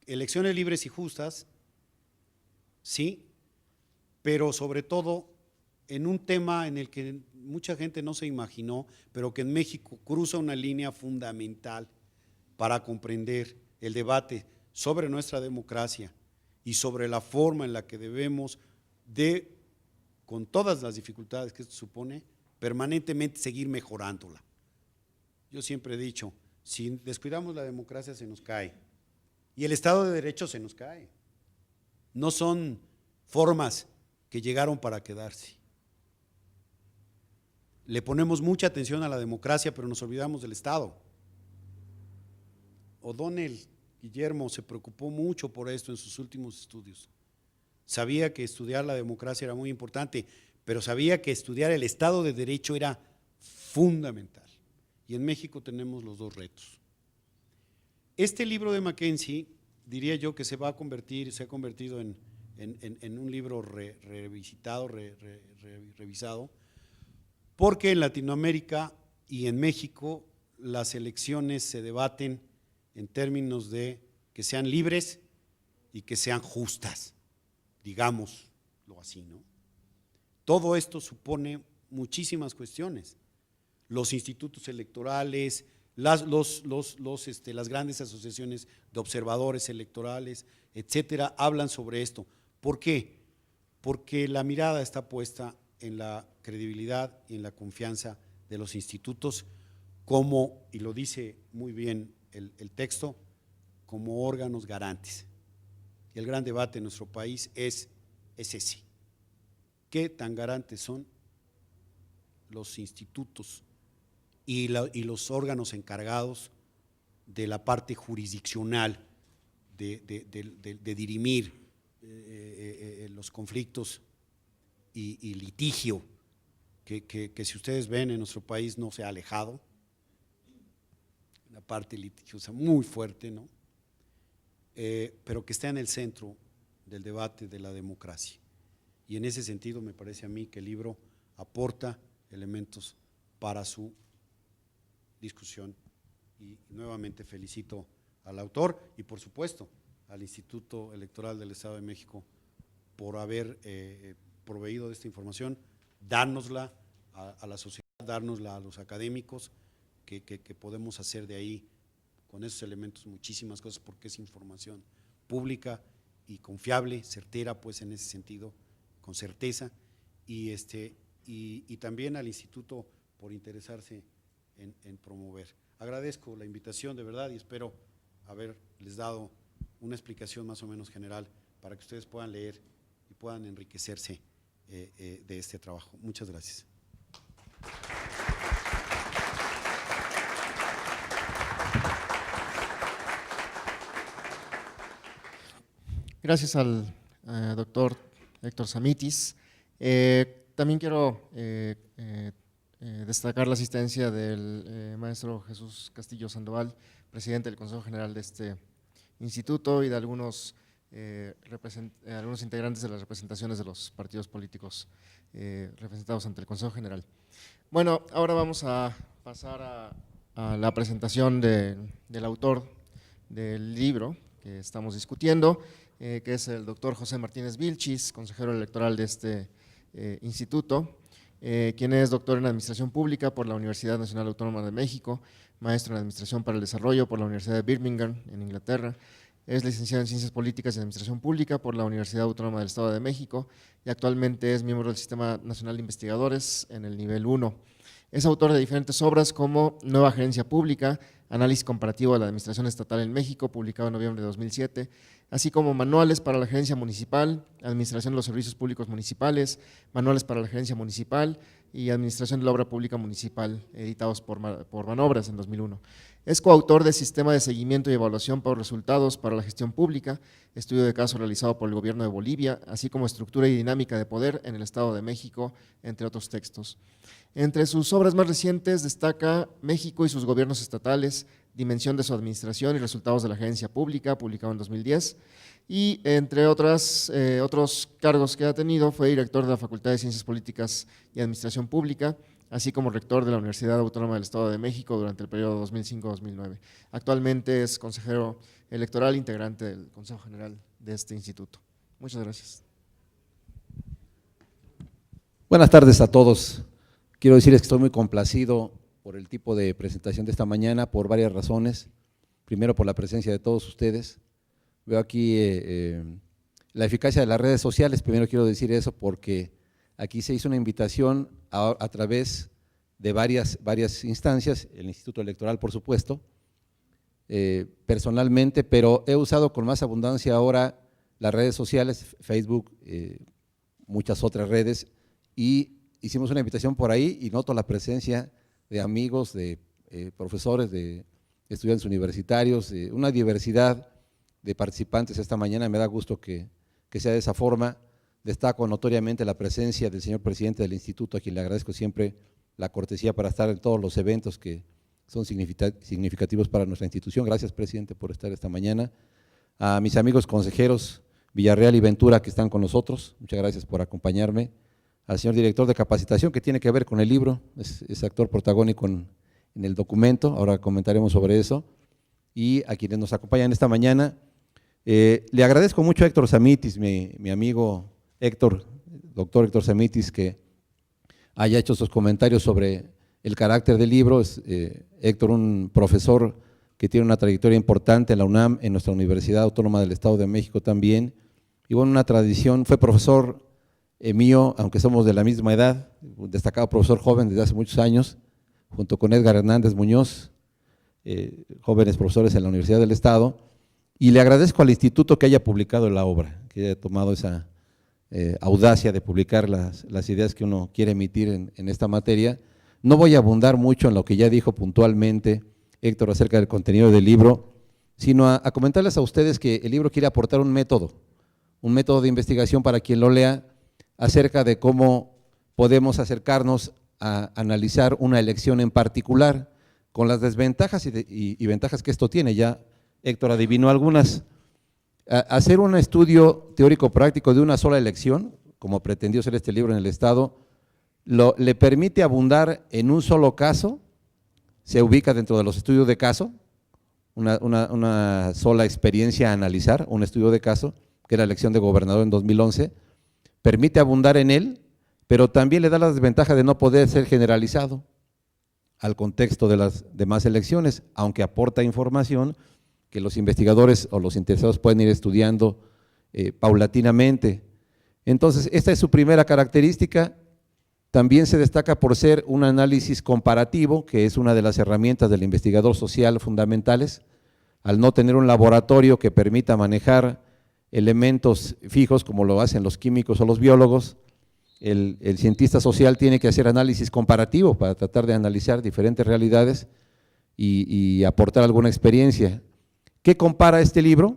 Elecciones libres y justas, sí, pero sobre todo en un tema en el que mucha gente no se imaginó, pero que en México cruza una línea fundamental para comprender el debate sobre nuestra democracia y sobre la forma en la que debemos de, con todas las dificultades que esto supone, permanentemente seguir mejorándola. Yo siempre he dicho, si descuidamos la democracia se nos cae y el Estado de Derecho se nos cae. No son formas que llegaron para quedarse. Le ponemos mucha atención a la democracia, pero nos olvidamos del Estado. O'Donnell Guillermo se preocupó mucho por esto en sus últimos estudios. Sabía que estudiar la democracia era muy importante, pero sabía que estudiar el Estado de Derecho era fundamental. Y en México tenemos los dos retos. Este libro de Mackenzie, diría yo que se ha convertido en un libro revisitado, revisado, porque en Latinoamérica y en México las elecciones se debaten en términos de que sean libres y que sean justas, digámoslo así, ¿no? Todo esto supone muchísimas cuestiones. Los institutos electorales, las grandes asociaciones de observadores electorales, etcétera, hablan sobre esto. ¿Por qué? Porque la mirada está puesta en la credibilidad y en la confianza de los institutos como, y lo dice muy bien el texto, como órganos garantes. Y el gran debate en nuestro país es ese. ¿Qué tan garantes son los institutos y los órganos encargados de la parte jurisdiccional de dirimir los conflictos y litigio que si ustedes ven en nuestro país no se ha alejado, una parte litigiosa muy fuerte, ¿no? Pero que está en el centro del debate de la democracia. Y en ese sentido me parece a mí que el libro aporta elementos para su discusión y nuevamente felicito al autor y por supuesto al Instituto Electoral del Estado de México por haber proveído de esta información, dárnosla a la sociedad, dárnosla a los académicos, que podemos hacer de ahí con esos elementos muchísimas cosas porque es información pública y confiable, certera pues en ese sentido, con certeza y también al Instituto por interesarse en promover. Agradezco la invitación de verdad y espero haberles dado una explicación más o menos general para que ustedes puedan leer y puedan enriquecerse de este trabajo. Muchas gracias. Gracias al doctor Héctor Samitis. También quiero destacar la asistencia del maestro Jesús Castillo Sandoval, presidente del Consejo General de este instituto y de algunos integrantes de las representaciones de los partidos políticos representados ante el Consejo General. Bueno, ahora vamos a pasar a la presentación del autor del libro que estamos discutiendo, que es el doctor José Martínez Vilchis, consejero electoral de este instituto. quien es doctor en Administración Pública por la Universidad Nacional Autónoma de México, maestro en Administración para el Desarrollo por la Universidad de Birmingham, en Inglaterra. Es licenciado en Ciencias Políticas y Administración Pública por la Universidad Autónoma del Estado de México y actualmente es miembro del Sistema Nacional de Investigadores en el nivel 1. Es autor de diferentes obras como Nueva Gerencia Pública, Análisis comparativo de la Administración Estatal en México, publicado en noviembre de 2007, así como Manuales para la Gerencia Municipal, Administración de los Servicios Públicos Municipales, Manuales para la Gerencia Municipal y Administración de la Obra Pública Municipal, editados por Manobras en 2001. Es coautor de Sistema de Seguimiento y Evaluación por Resultados para la Gestión Pública, estudio de caso realizado por el Gobierno de Bolivia, así como Estructura y Dinámica de Poder en el Estado de México, entre otros textos. Entre sus obras más recientes destaca México y sus gobiernos estatales, Dimensión de su administración y resultados de la gerencia pública, publicado en 2010, y entre otros cargos que ha tenido, fue director de la Facultad de Ciencias Políticas y Administración Pública, así como rector de la Universidad Autónoma del Estado de México durante el periodo 2005-2009. Actualmente es consejero electoral integrante del Consejo General de este instituto. Muchas gracias. Buenas tardes a todos. Quiero decirles que estoy muy complacido por el tipo de presentación de esta mañana por varias razones. Primero, por la presencia de todos ustedes. Veo aquí la eficacia de las redes sociales. Primero quiero decir eso porque aquí se hizo una invitación a través de varias instancias, el Instituto Electoral, por supuesto, personalmente, pero he usado con más abundancia ahora las redes sociales, Facebook, muchas otras redes, y hicimos una invitación por ahí y noto la presencia de amigos, de profesores, de estudiantes universitarios, una diversidad de participantes esta mañana. Me da gusto que sea de esa forma. Destaco notoriamente la presencia del señor presidente del instituto, a quien le agradezco siempre la cortesía para estar en todos los eventos que son significativos para nuestra institución. Gracias, presidente, por estar esta mañana. A mis amigos consejeros Villarreal y Ventura, que están con nosotros, muchas gracias por acompañarme. Al señor director de capacitación, que tiene que ver con el libro, es actor protagónico en el documento, ahora comentaremos sobre eso, y a quienes nos acompañan esta mañana. Le agradezco mucho a Héctor Samitis, mi amigo Héctor, doctor Héctor Samitis, que haya hecho sus comentarios sobre el carácter del libro. Héctor, un profesor que tiene una trayectoria importante en la UNAM, en nuestra Universidad Autónoma del Estado de México también, y bueno, una tradición, fue profesor mío, aunque somos de la misma edad, un destacado profesor joven desde hace muchos años, junto con Edgar Hernández Muñoz, jóvenes profesores en la Universidad del Estado, y le agradezco al instituto que haya publicado la obra, que haya tomado esa audacia de publicar las ideas que uno quiere emitir en esta materia. No voy a abundar mucho en lo que ya dijo puntualmente Héctor acerca del contenido del libro, sino a comentarles a ustedes que el libro quiere aportar un método de investigación para quien lo lea, acerca de cómo podemos acercarnos a analizar una elección en particular, con las desventajas y ventajas que esto tiene. Ya Héctor adivinó algunas. Hacer un estudio teórico práctico de una sola elección, como pretendió ser este libro en el Estado, le permite abundar en un solo caso, se ubica dentro de los estudios de caso, una sola experiencia a analizar, un estudio de caso, que era la elección de gobernador en 2011, permite abundar en él, pero también le da la desventaja de no poder ser generalizado al contexto de las demás elecciones, aunque aporta información que los investigadores o los interesados pueden ir estudiando paulatinamente. Entonces, esta es su primera característica. También se destaca por ser un análisis comparativo, que es una de las herramientas del investigador social fundamentales, al no tener un laboratorio que permita manejar elementos fijos como lo hacen los químicos o los biólogos. El cientista social tiene que hacer análisis comparativo para tratar de analizar diferentes realidades y aportar alguna experiencia. ¿Qué compara este libro?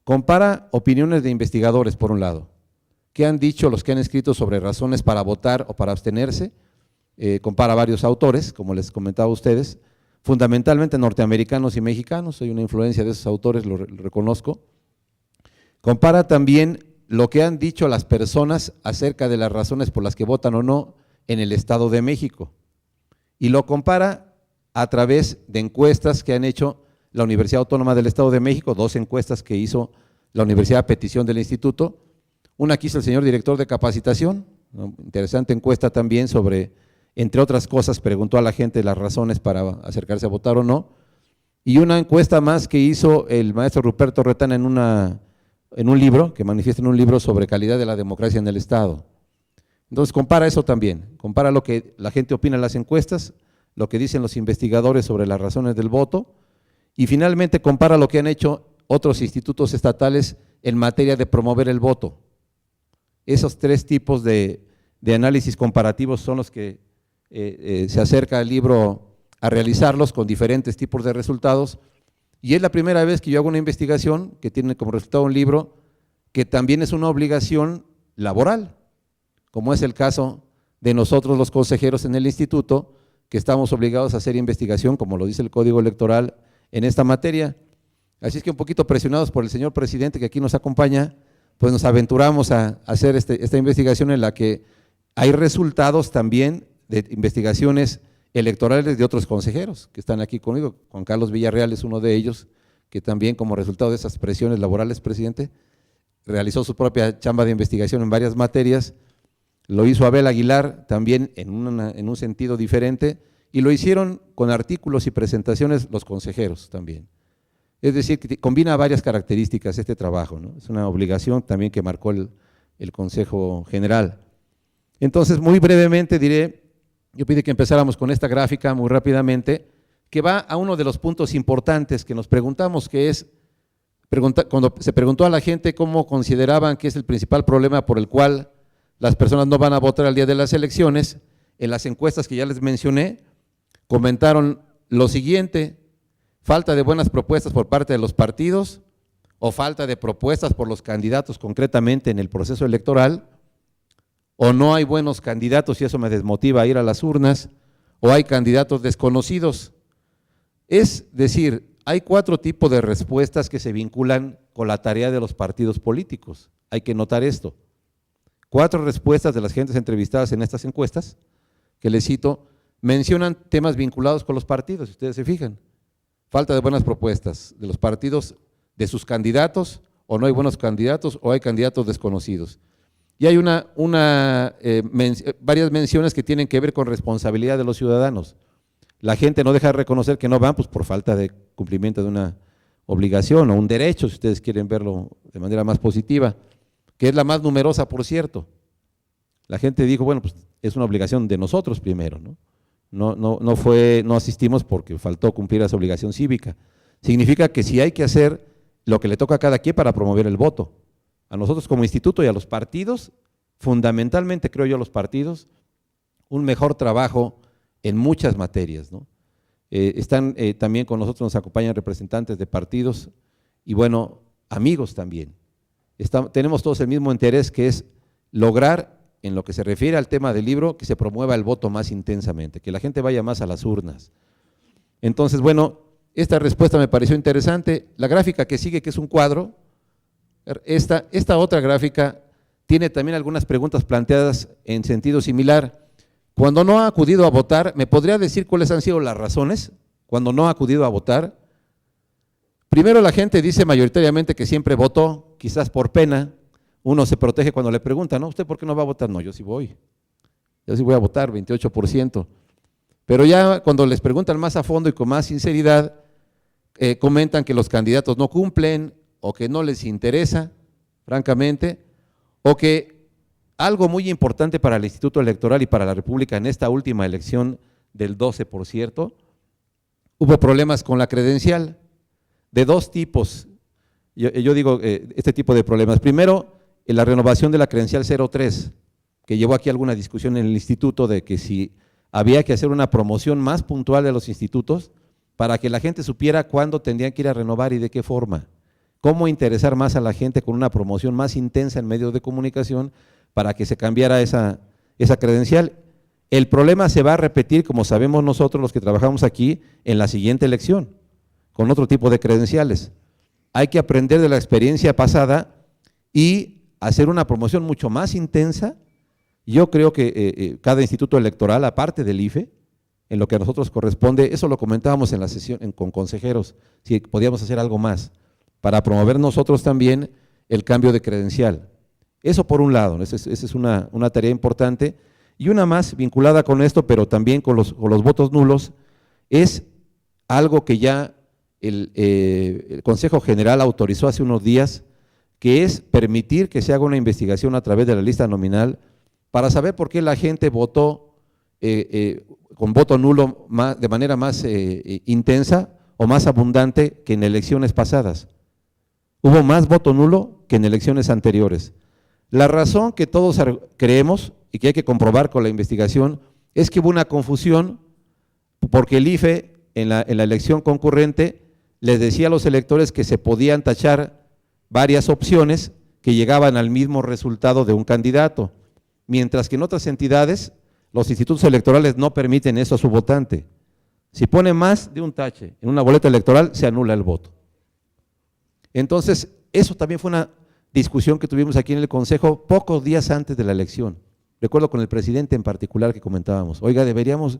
Compara opiniones de investigadores, por un lado. ¿Qué han dicho los que han escrito sobre razones para votar o para abstenerse? Compara varios autores, como les comentaba a ustedes, fundamentalmente norteamericanos y mexicanos. Soy una influencia de esos autores, lo reconozco. Compara también lo que han dicho las personas acerca de las razones por las que votan o no en el Estado de México, y lo compara a través de encuestas que han hecho la Universidad Autónoma del Estado de México, 2 encuestas que hizo la universidad a petición del instituto, una que hizo el señor director de capacitación, ¿no? Interesante encuesta también sobre, entre otras cosas, preguntó a la gente las razones para acercarse a votar o no, y una encuesta más que hizo el maestro Ruperto Retana en un libro, que manifiesta en un libro sobre calidad de la democracia en el Estado. Entonces compara eso también, compara lo que la gente opina en las encuestas, lo que dicen los investigadores sobre las razones del voto, y finalmente compara lo que han hecho otros institutos estatales en materia de promover el voto. Esos tres tipos de análisis comparativos son los que se acerca el libro a realizarlos con diferentes tipos de resultados, y es la primera vez que yo hago una investigación que tiene como resultado un libro que también es una obligación laboral, como es el caso de nosotros los consejeros en el instituto, que estamos obligados a hacer investigación, como lo dice el Código Electoral, en esta materia. Así es que un poquito presionados por el señor presidente que aquí nos acompaña, pues nos aventuramos a hacer esta investigación en la que hay resultados también de investigaciones electorales de otros consejeros que están aquí conmigo. Juan Carlos Villarreal es uno de ellos, que también como resultado de esas presiones laborales, presidente, realizó su propia chamba de investigación en varias materias. Lo hizo Abel Aguilar también en un sentido diferente, y lo hicieron con artículos y presentaciones los consejeros también. Es decir, que combina varias características este trabajo, ¿no? Es una obligación también que marcó el Consejo General. Entonces, muy brevemente diré, yo pide que empezáramos con esta gráfica muy rápidamente, que va a uno de los puntos importantes que nos preguntamos, que es, cuando se preguntó a la gente cómo consideraban que es el principal problema por el cual las personas no van a votar al día de las elecciones, en las encuestas que ya les mencioné, comentaron lo siguiente: falta de buenas propuestas por parte de los partidos, o falta de propuestas por los candidatos concretamente en el proceso electoral, o no hay buenos candidatos y eso me desmotiva a ir a las urnas, o hay candidatos desconocidos. Es decir, hay 4 tipos de respuestas que se vinculan con la tarea de los partidos políticos. Hay que notar esto. 4 respuestas de las gentes entrevistadas en estas encuestas, que les cito, mencionan temas vinculados con los partidos, si ustedes se fijan. Falta de buenas propuestas de los partidos, de sus candidatos, o no hay buenos candidatos, o hay candidatos desconocidos. Y hay varias menciones que tienen que ver con responsabilidad de los ciudadanos. La gente no deja de reconocer que no van pues, por falta de cumplimiento de una obligación o un derecho, si ustedes quieren verlo de manera más positiva, que es la más numerosa, por cierto. La gente dijo, bueno, pues es una obligación de nosotros primero, ¿no? No asistimos porque faltó cumplir esa obligación cívica. Significa que sí hay que hacer lo que le toca a cada quien para promover el voto. A nosotros como instituto y a los partidos, fundamentalmente creo yo a los partidos, un mejor trabajo en muchas materias, ¿no? Están también con nosotros, nos acompañan representantes de partidos y bueno, amigos también. Tenemos todos el mismo interés, que es lograr, en lo que se refiere al tema del libro, que se promueva el voto más intensamente, que la gente vaya más a las urnas. Entonces, bueno, esta respuesta me pareció interesante. La gráfica que sigue, que es un cuadro, esta otra gráfica tiene también algunas preguntas planteadas en sentido similar. Cuando no ha acudido a votar, ¿me podría decir cuáles han sido las razones cuando no ha acudido a votar? Primero, la gente dice mayoritariamente que siempre votó, quizás por pena. Uno se protege cuando le preguntan, ¿no? ¿Usted por qué no va a votar? No, yo sí voy. Yo sí voy a votar, 28%. Pero ya cuando les preguntan más a fondo y con más sinceridad, comentan que los candidatos no cumplen o que no les interesa, francamente, o que algo muy importante para el Instituto Electoral y para la República en esta última elección del 12, por cierto, hubo problemas con la credencial de 2 tipos. Yo digo este tipo de problemas. Primero, en la renovación de la credencial 03, que llevó aquí alguna discusión en el instituto de que si había que hacer una promoción más puntual de los institutos para que la gente supiera cuándo tendrían que ir a renovar y de qué forma. Cómo interesar más a la gente con una promoción más intensa en medios de comunicación para que se cambiara esa credencial. El problema se va a repetir, como sabemos nosotros los que trabajamos aquí, en la siguiente elección, con otro tipo de credenciales. Hay que aprender de la experiencia pasada y hacer una promoción mucho más intensa. Yo creo que cada instituto electoral, aparte del IFE, en lo que a nosotros corresponde, eso lo comentábamos en la sesión con consejeros, si podíamos hacer algo más para promover nosotros también el cambio de credencial. Eso por un lado, esa es una tarea importante. Y una más vinculada con esto, pero también con los votos nulos, es algo que ya el Consejo General autorizó hace unos días, que es permitir que se haga una investigación a través de la lista nominal para saber por qué la gente votó con voto nulo de manera más intensa o más abundante que en elecciones pasadas. Hubo más voto nulo que en elecciones anteriores. La razón que todos creemos y que hay que comprobar con la investigación es que hubo una confusión porque el IFE en la elección concurrente les decía a los electores que se podían tachar varias opciones que llegaban al mismo resultado de un candidato, mientras que en otras entidades los institutos electorales no permiten eso a su votante. Si pone más de un tache en una boleta electoral, se anula el voto. Entonces, eso también fue una discusión que tuvimos aquí en el Consejo pocos días antes de la elección. Recuerdo con el presidente en particular que comentábamos, oiga, deberíamos,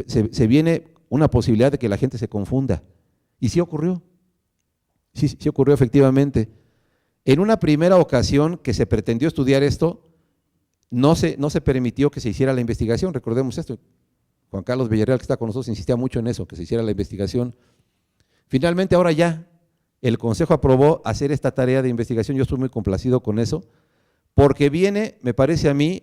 se viene una posibilidad de que la gente se confunda. Y sí ocurrió, sí ocurrió efectivamente. En una primera ocasión que se pretendió estudiar esto, no se permitió que se hiciera la investigación, recordemos esto. Juan Carlos Villarreal, que está con nosotros, insistía mucho en eso, que se hiciera la investigación. Finalmente, ahora ya, el Consejo aprobó hacer esta tarea de investigación, yo estoy muy complacido con eso, porque viene, me parece a mí,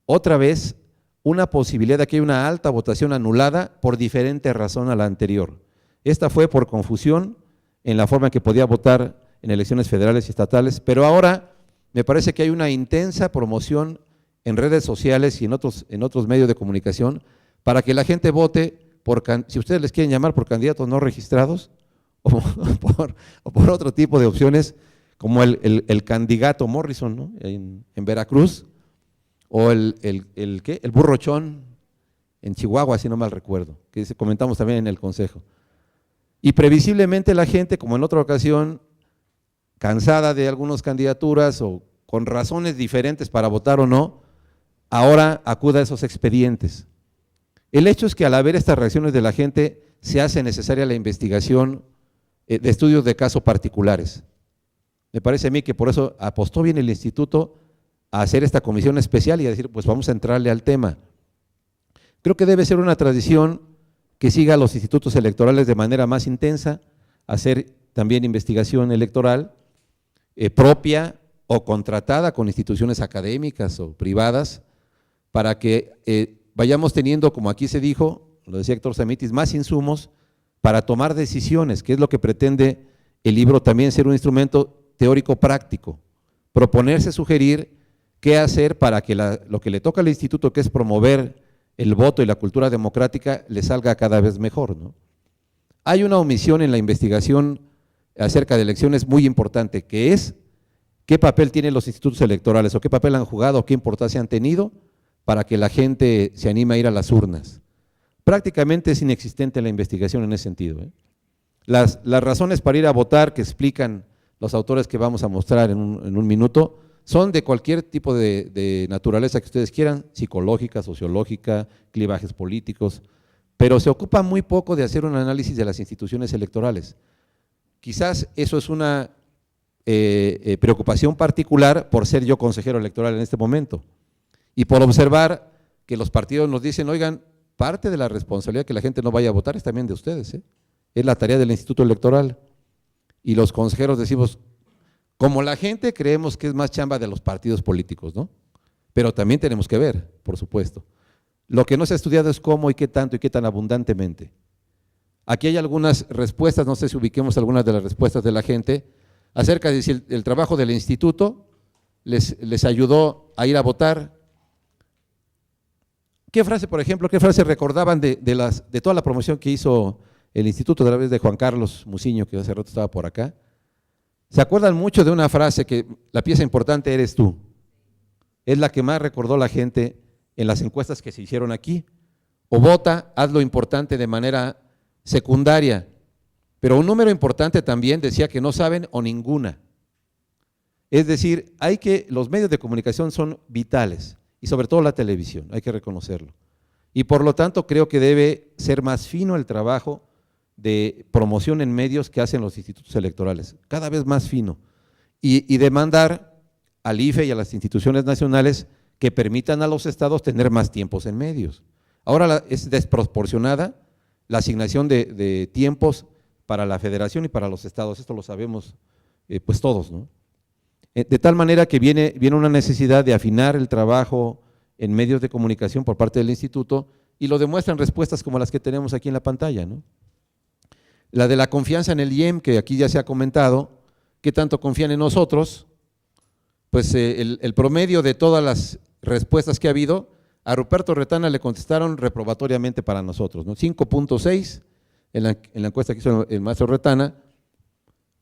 otra vez, una posibilidad de que haya una alta votación anulada por diferente razón a la anterior. Esta fue por confusión en la forma en que podía votar en elecciones federales y estatales, pero ahora me parece que hay una intensa promoción en redes sociales y en otros medios de comunicación para que la gente vote por, si ustedes les quieren llamar, por candidatos no registrados o por otro tipo de opciones, como el candidato Morrison, ¿no? en Veracruz, o el burrochón en Chihuahua, si no mal recuerdo, que comentamos también en el Consejo. Y previsiblemente la gente, como en otra ocasión, cansada de algunas candidaturas o con razones diferentes para votar o no, ahora acuda a esos expedientes. El hecho es que al haber estas reacciones de la gente, se hace necesaria la investigación de estudios de casos particulares. Me parece a mí que por eso apostó bien el instituto a hacer esta comisión especial y a decir, pues vamos a entrarle al tema. Creo que debe ser una tradición que siga a los institutos electorales de manera más intensa, hacer también investigación electoral propia o contratada con instituciones académicas o privadas, para que vayamos teniendo, como aquí se dijo, lo decía Héctor Samitis, más insumos para tomar decisiones, que es lo que pretende el libro también, ser un instrumento teórico práctico, proponerse, sugerir qué hacer para que lo que le toca al instituto, que es promover el voto y la cultura democrática, le salga cada vez mejor, ¿no? Hay una omisión en la investigación acerca de elecciones muy importante, que es qué papel tienen los institutos electorales, o qué papel han jugado, o qué importancia han tenido para que la gente se anime a ir a las urnas. Prácticamente es inexistente la investigación en ese sentido, ¿eh? Las razones para ir a votar que explican los autores que vamos a mostrar en un minuto son de cualquier tipo de naturaleza que ustedes quieran, psicológica, sociológica, clivajes políticos, pero se ocupa muy poco de hacer un análisis de las instituciones electorales. Quizás eso es una preocupación particular por ser yo consejero electoral en este momento y por observar que los partidos nos dicen, oigan, parte de la responsabilidad que la gente no vaya a votar es también de ustedes, ¿eh? Es la tarea del Instituto Electoral. Y los consejeros decimos, como la gente creemos que es más chamba de los partidos políticos, ¿no? Pero también tenemos que ver, por supuesto. Lo que no se ha estudiado es cómo y qué tanto y qué tan abundantemente. Aquí hay algunas respuestas, no sé si ubiquemos algunas de las respuestas de la gente, acerca de si el trabajo del instituto les ayudó a ir a votar. ¿Qué frase, por ejemplo, qué frase recordaban de toda la promoción que hizo el instituto a través de Juan Carlos Muciño, que hace rato estaba por acá? ¿Se acuerdan mucho de una frase que la pieza importante eres tú? Es la que más recordó la gente en las encuestas que se hicieron aquí. O vota, haz lo importante de manera secundaria. Pero un número importante también decía que no saben o ninguna. Es decir, los medios de comunicación son vitales, y sobre todo la televisión, hay que reconocerlo. Y por lo tanto creo que debe ser más fino el trabajo de promoción en medios que hacen los institutos electorales, cada vez más fino, y demandar al IFE y a las instituciones nacionales que permitan a los estados tener más tiempos en medios. Ahora es desproporcionada la asignación de tiempos para la federación y para los estados, esto lo sabemos pues todos, ¿no? De tal manera que viene una necesidad de afinar el trabajo en medios de comunicación por parte del instituto, y lo demuestran respuestas como las que tenemos aquí en la pantalla, ¿no? La de la confianza en el IEM, que aquí ya se ha comentado, ¿qué tanto confían en nosotros? Pues el promedio de todas las respuestas que ha habido, a Ruperto Retana le contestaron reprobatoriamente para nosotros, ¿no? 5.6 en la encuesta que hizo el maestro Retana.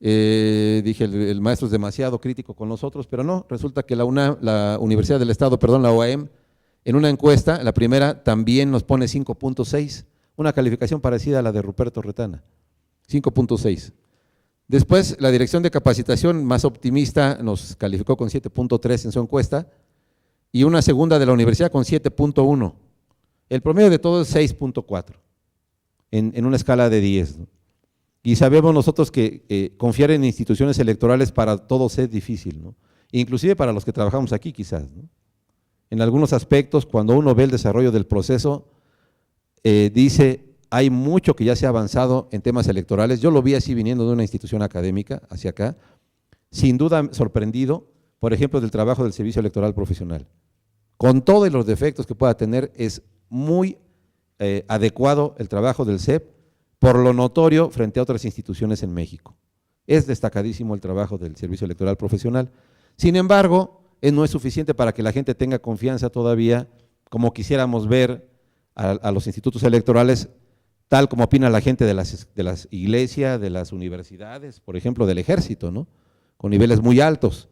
Dije, el maestro es demasiado crítico con nosotros, pero no, resulta que la Universidad del Estado, perdón, la UAM, en una encuesta, la primera, también nos pone 5.6, una calificación parecida a la de Ruperto Retana, 5.6. Después, la Dirección de Capacitación, más optimista, nos calificó con 7.3 en su encuesta, y una segunda de la universidad con 7.1. El promedio de todo es 6.4, en una escala de 10, ¿no? Y sabemos nosotros que confiar en instituciones electorales para todos es difícil, ¿no? Inclusive para los que trabajamos aquí quizás, ¿no? En algunos aspectos, cuando uno ve el desarrollo del proceso, dice, hay mucho que ya se ha avanzado en temas electorales. Yo lo vi así viniendo de una institución académica hacia acá, sin duda sorprendido, por ejemplo, del trabajo del Servicio Electoral Profesional. Con todos los defectos que pueda tener, es muy adecuado el trabajo del CEP, por lo notorio frente a otras instituciones en México. Es destacadísimo el trabajo del Servicio Electoral Profesional. Sin embargo, no es suficiente para que la gente tenga confianza todavía, como quisiéramos ver a los institutos electorales, tal como opina la gente de las iglesias, de las universidades, por ejemplo, del ejército, ¿no? Con niveles muy altos.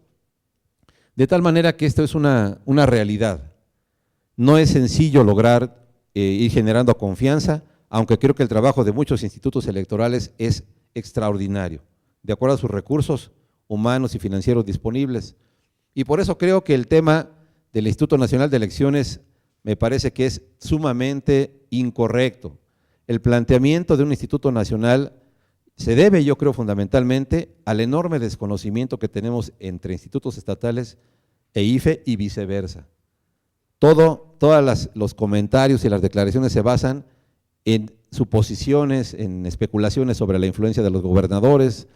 De tal manera que esto es una realidad. No es sencillo lograr ir generando confianza, aunque creo que el trabajo de muchos institutos electorales es extraordinario, de acuerdo a sus recursos humanos y financieros disponibles. Y por eso creo que el tema del Instituto Nacional de Elecciones me parece que es sumamente incorrecto. El planteamiento de un instituto nacional se debe, yo creo, fundamentalmente al enorme desconocimiento que tenemos entre institutos estatales e IFE y viceversa. Todos los comentarios y las declaraciones se basan en suposiciones, en especulaciones sobre la influencia de los gobernadores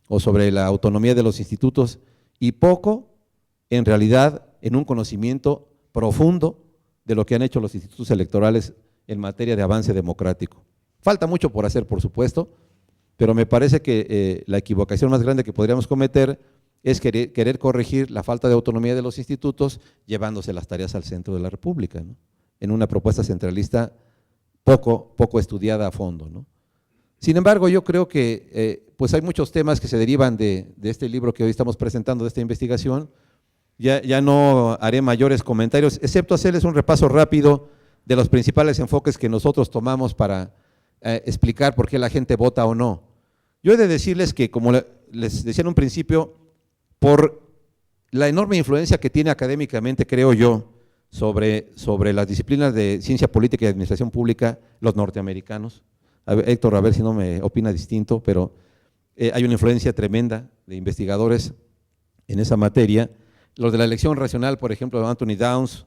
o sobre la autonomía de los institutos, y poco, en realidad, en un conocimiento profundo de lo que han hecho los institutos electorales en materia de avance democrático. Falta mucho por hacer, por supuesto, pero me parece que la equivocación más grande que podríamos cometer es querer corregir la falta de autonomía de los institutos llevándose las tareas al centro de la República, ¿no? En una propuesta centralista poco estudiada a fondo, ¿no? Sin embargo, yo creo que pues hay muchos temas que se derivan de este libro que hoy estamos presentando, de esta investigación. Ya no haré mayores comentarios, excepto hacerles un repaso rápido de los principales enfoques que nosotros tomamos para explicar por qué la gente vota o no. Yo he de decirles que, como les decía en un principio, por la enorme influencia que tiene académicamente, creo yo, sobre las disciplinas de ciencia política y administración pública, los norteamericanos. Héctor, a ver si no me opina distinto, pero hay una influencia tremenda de investigadores en esa materia. Los de la elección racional, por ejemplo, Anthony Downs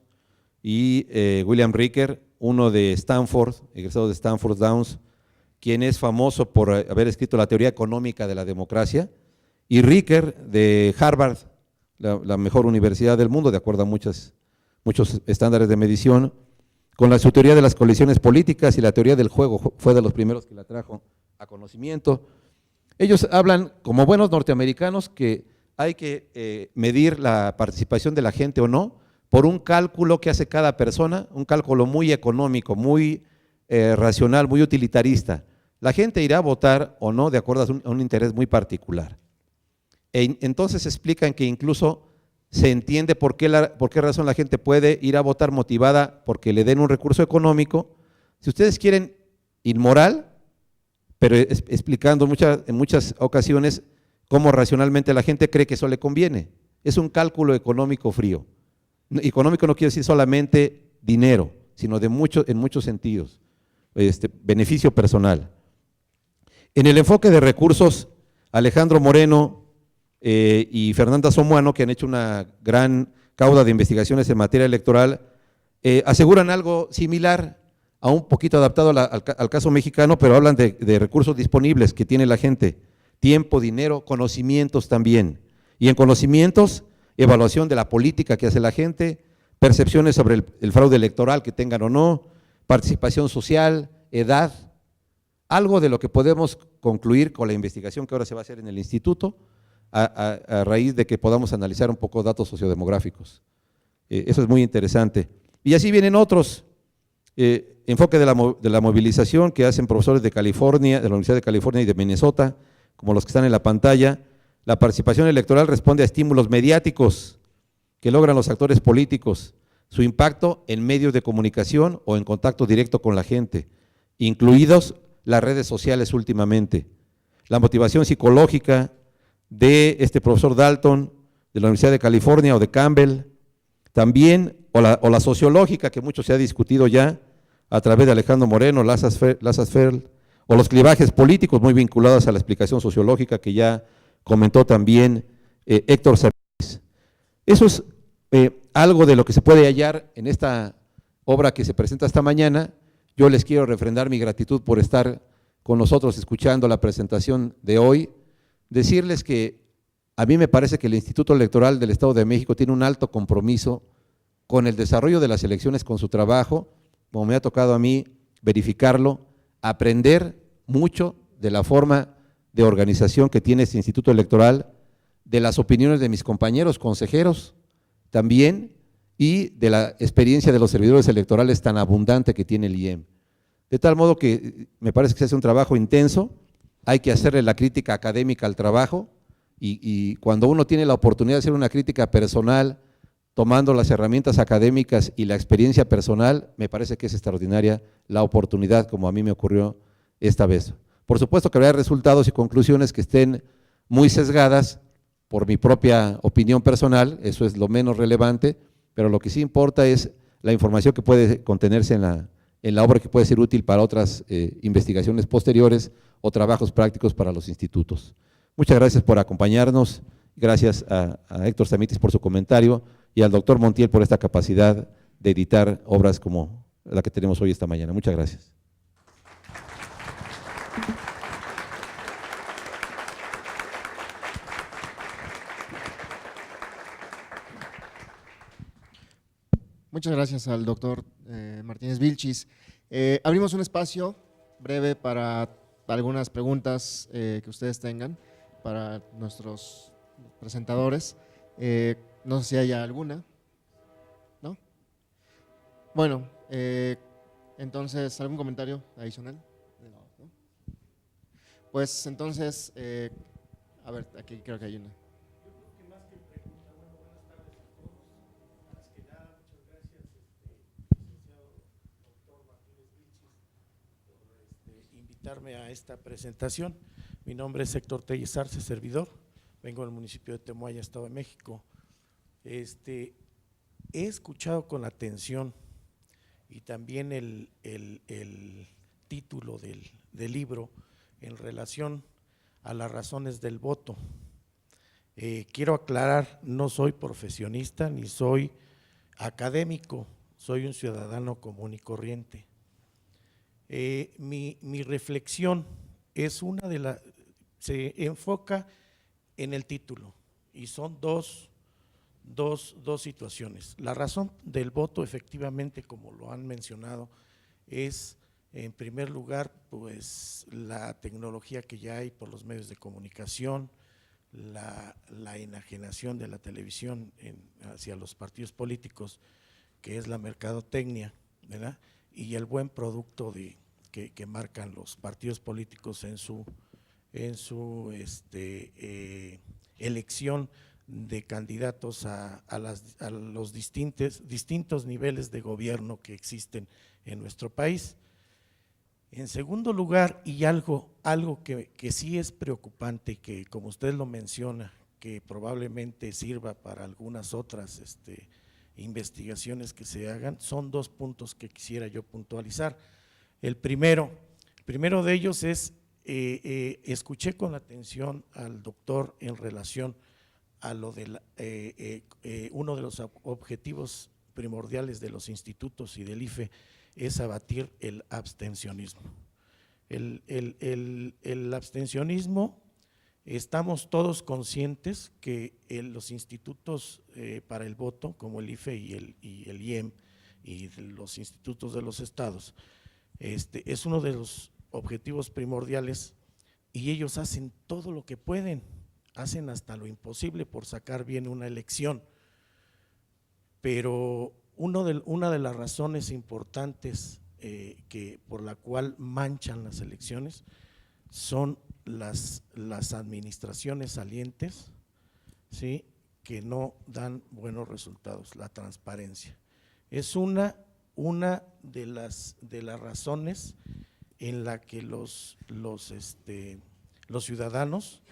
y William Ricker, uno de Stanford, egresado de Stanford, Downs, quien es famoso por haber escrito la teoría económica de la democracia, y Ricker de Harvard, la mejor universidad del mundo, de acuerdo a muchos estándares de medición, con su teoría de las colisiones políticas y la teoría del juego, fue de los primeros que la trajo a conocimiento. Ellos hablan, como buenos norteamericanos, que hay que medir la participación de la gente o no por un cálculo que hace cada persona, un cálculo muy económico, muy racional, muy utilitarista. La gente irá a votar o no de acuerdo a un interés muy particular. Entonces explican que incluso se entiende por qué razón la gente puede ir a votar motivada porque le den un recurso económico. Si ustedes quieren, inmoral, pero explicando en muchas ocasiones cómo racionalmente la gente cree que eso le conviene. Es un cálculo económico frío. Económico no quiere decir solamente dinero, sino en muchos sentidos, beneficio personal. En el enfoque de recursos, Alejandro Moreno y Fernanda Somuano, que han hecho una gran cauda de investigaciones en materia electoral, aseguran algo similar, a un poquito adaptado al caso mexicano, pero hablan de recursos disponibles que tiene la gente, tiempo, dinero, conocimientos también. Y en conocimientos, evaluación de la política que hace la gente, percepciones sobre el fraude electoral que tengan o no, participación social, edad, algo de lo que podemos concluir con la investigación que ahora se va a hacer en el instituto, a raíz de que podamos analizar un poco datos sociodemográficos. Eso es muy interesante. Y así vienen otros, enfoque de la movilización que hacen profesores de California, de la Universidad de California y de Minnesota, como los que están en la pantalla. La participación electoral responde a estímulos mediáticos que logran los actores políticos, su impacto en medios de comunicación o en contacto directo con la gente, incluidos las redes sociales últimamente. La motivación psicológica de este profesor Dalton, de la Universidad de California o de Campbell, también, o la sociológica, que mucho se ha discutido ya, a través de Alejandro Moreno, Lazarsfeld, o los clivajes políticos muy vinculados a la explicación sociológica que ya comentó también Héctor Sámez. Eso es algo de lo que se puede hallar en esta obra que se presenta esta mañana. Yo les quiero refrendar mi gratitud por estar con nosotros escuchando la presentación de hoy, decirles que a mí me parece que el Instituto Electoral del Estado de México tiene un alto compromiso con el desarrollo de las elecciones, con su trabajo, como me ha tocado a mí verificarlo, aprender mucho de la forma de organización que tiene este Instituto Electoral, de las opiniones de mis compañeros consejeros también, y de la experiencia de los servidores electorales tan abundante que tiene el IEM. De tal modo que me parece que se hace un trabajo intenso, hay que hacerle la crítica académica al trabajo, y cuando uno tiene la oportunidad de hacer una crítica personal, tomando las herramientas académicas y la experiencia personal, me parece que es extraordinaria la oportunidad, como a mí me ocurrió esta vez. Por supuesto que habrá resultados y conclusiones que estén muy sesgadas por mi propia opinión personal, eso es lo menos relevante, pero lo que sí importa es la información que puede contenerse en la obra, que puede ser útil para otras investigaciones posteriores o trabajos prácticos para los institutos. Muchas gracias por acompañarnos, gracias a Héctor Samitis por su comentario y al doctor Montiel por esta capacidad de editar obras como la que tenemos hoy esta mañana. Muchas gracias. Muchas gracias al doctor Martínez Vilchis. Abrimos un espacio breve para algunas preguntas que ustedes tengan para nuestros presentadores. No sé si haya alguna, ¿no? Bueno, entonces, ¿algún comentario adicional? ¿No? Pues entonces, a ver, aquí creo que hay una. Invitarme a esta presentación. Mi nombre es Héctor Telles Arce, servidor, vengo del municipio de Temoaya, Estado de México. He escuchado con atención y también el título del libro en relación a las razones del voto. Quiero aclarar, no soy profesionista ni soy académico, soy un ciudadano común y corriente. Mi reflexión es se enfoca en el título y son dos situaciones. La razón del voto, efectivamente, como lo han mencionado, es en primer lugar pues la tecnología que ya hay por los medios de comunicación, la enajenación de la televisión hacia los partidos políticos, que es la mercadotecnia, ¿verdad? Y el buen producto que marcan los partidos políticos en su elección de candidatos a los distintos niveles de gobierno que existen en nuestro país. En segundo lugar, y algo que sí es preocupante, que como usted lo menciona, que probablemente sirva para algunas otras investigaciones que se hagan, son dos puntos que quisiera yo puntualizar. El primero de ellos es, escuché con atención al doctor en relación a lo de uno de los objetivos primordiales de los institutos y del IFE es abatir el abstencionismo. El abstencionismo, estamos todos conscientes que los institutos para el voto, como el IFE y el IEM y los institutos de los estados, es uno de los objetivos primordiales, y ellos hacen todo lo que pueden, hacen hasta lo imposible por sacar bien una elección. Pero una de las razones importantes por la cual manchan las elecciones son las administraciones salientes, ¿sí?, que no dan buenos resultados. La transparencia es una de las razones en la que los ciudadanos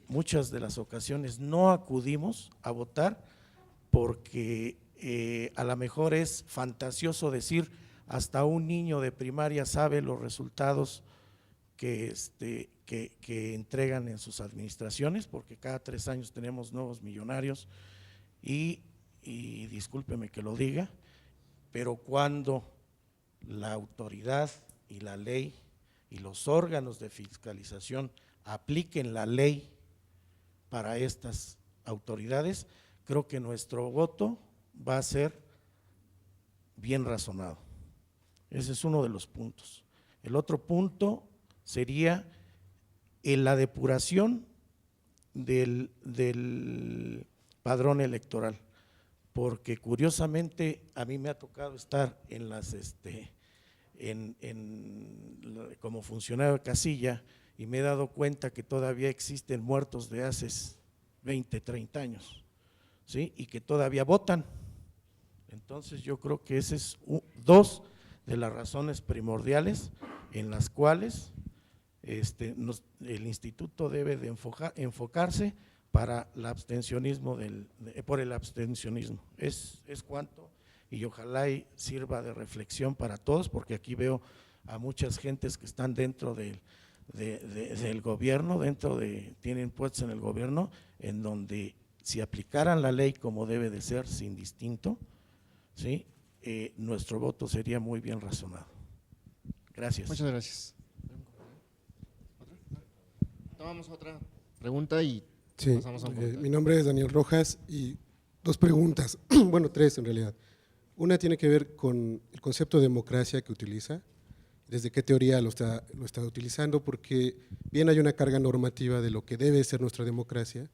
muchas de las ocasiones no acudimos a votar, porque a lo mejor es fantasioso decir hasta un niño de primaria sabe los resultados que entregan en sus administraciones, porque cada 3 años tenemos nuevos millonarios y discúlpeme que lo diga, pero cuando la autoridad y la ley y los órganos de fiscalización apliquen la ley para estas autoridades, creo que nuestro voto va a ser bien razonado. Ese es uno de los puntos. El otro punto sería en la depuración del padrón electoral, porque curiosamente a mí me ha tocado estar en las como funcionario de casilla, y me he dado cuenta que todavía existen muertos de hace 20, 30 años, ¿sí?, y que todavía votan. Entonces yo creo que ese es dos de las razones primordiales en las cuales el instituto debe de enfocarse para el abstencionismo por el abstencionismo. Es cuanto, y ojalá y sirva de reflexión para todos, porque aquí veo a muchas gentes que están dentro del gobierno, tienen puestos en el gobierno, en donde si aplicaran la ley como debe de ser, sin distinto, ¿sí?, nuestro voto sería muy bien razonado. Gracias. Muchas gracias. Tomamos otra pregunta y sí, pasamos a un comentario. mi nombre es Daniel Rojas y 2 preguntas, bueno, 3 en realidad. Una tiene que ver con el concepto de democracia que utiliza, desde qué teoría lo está utilizando, porque bien hay una carga normativa de lo que debe ser nuestra democracia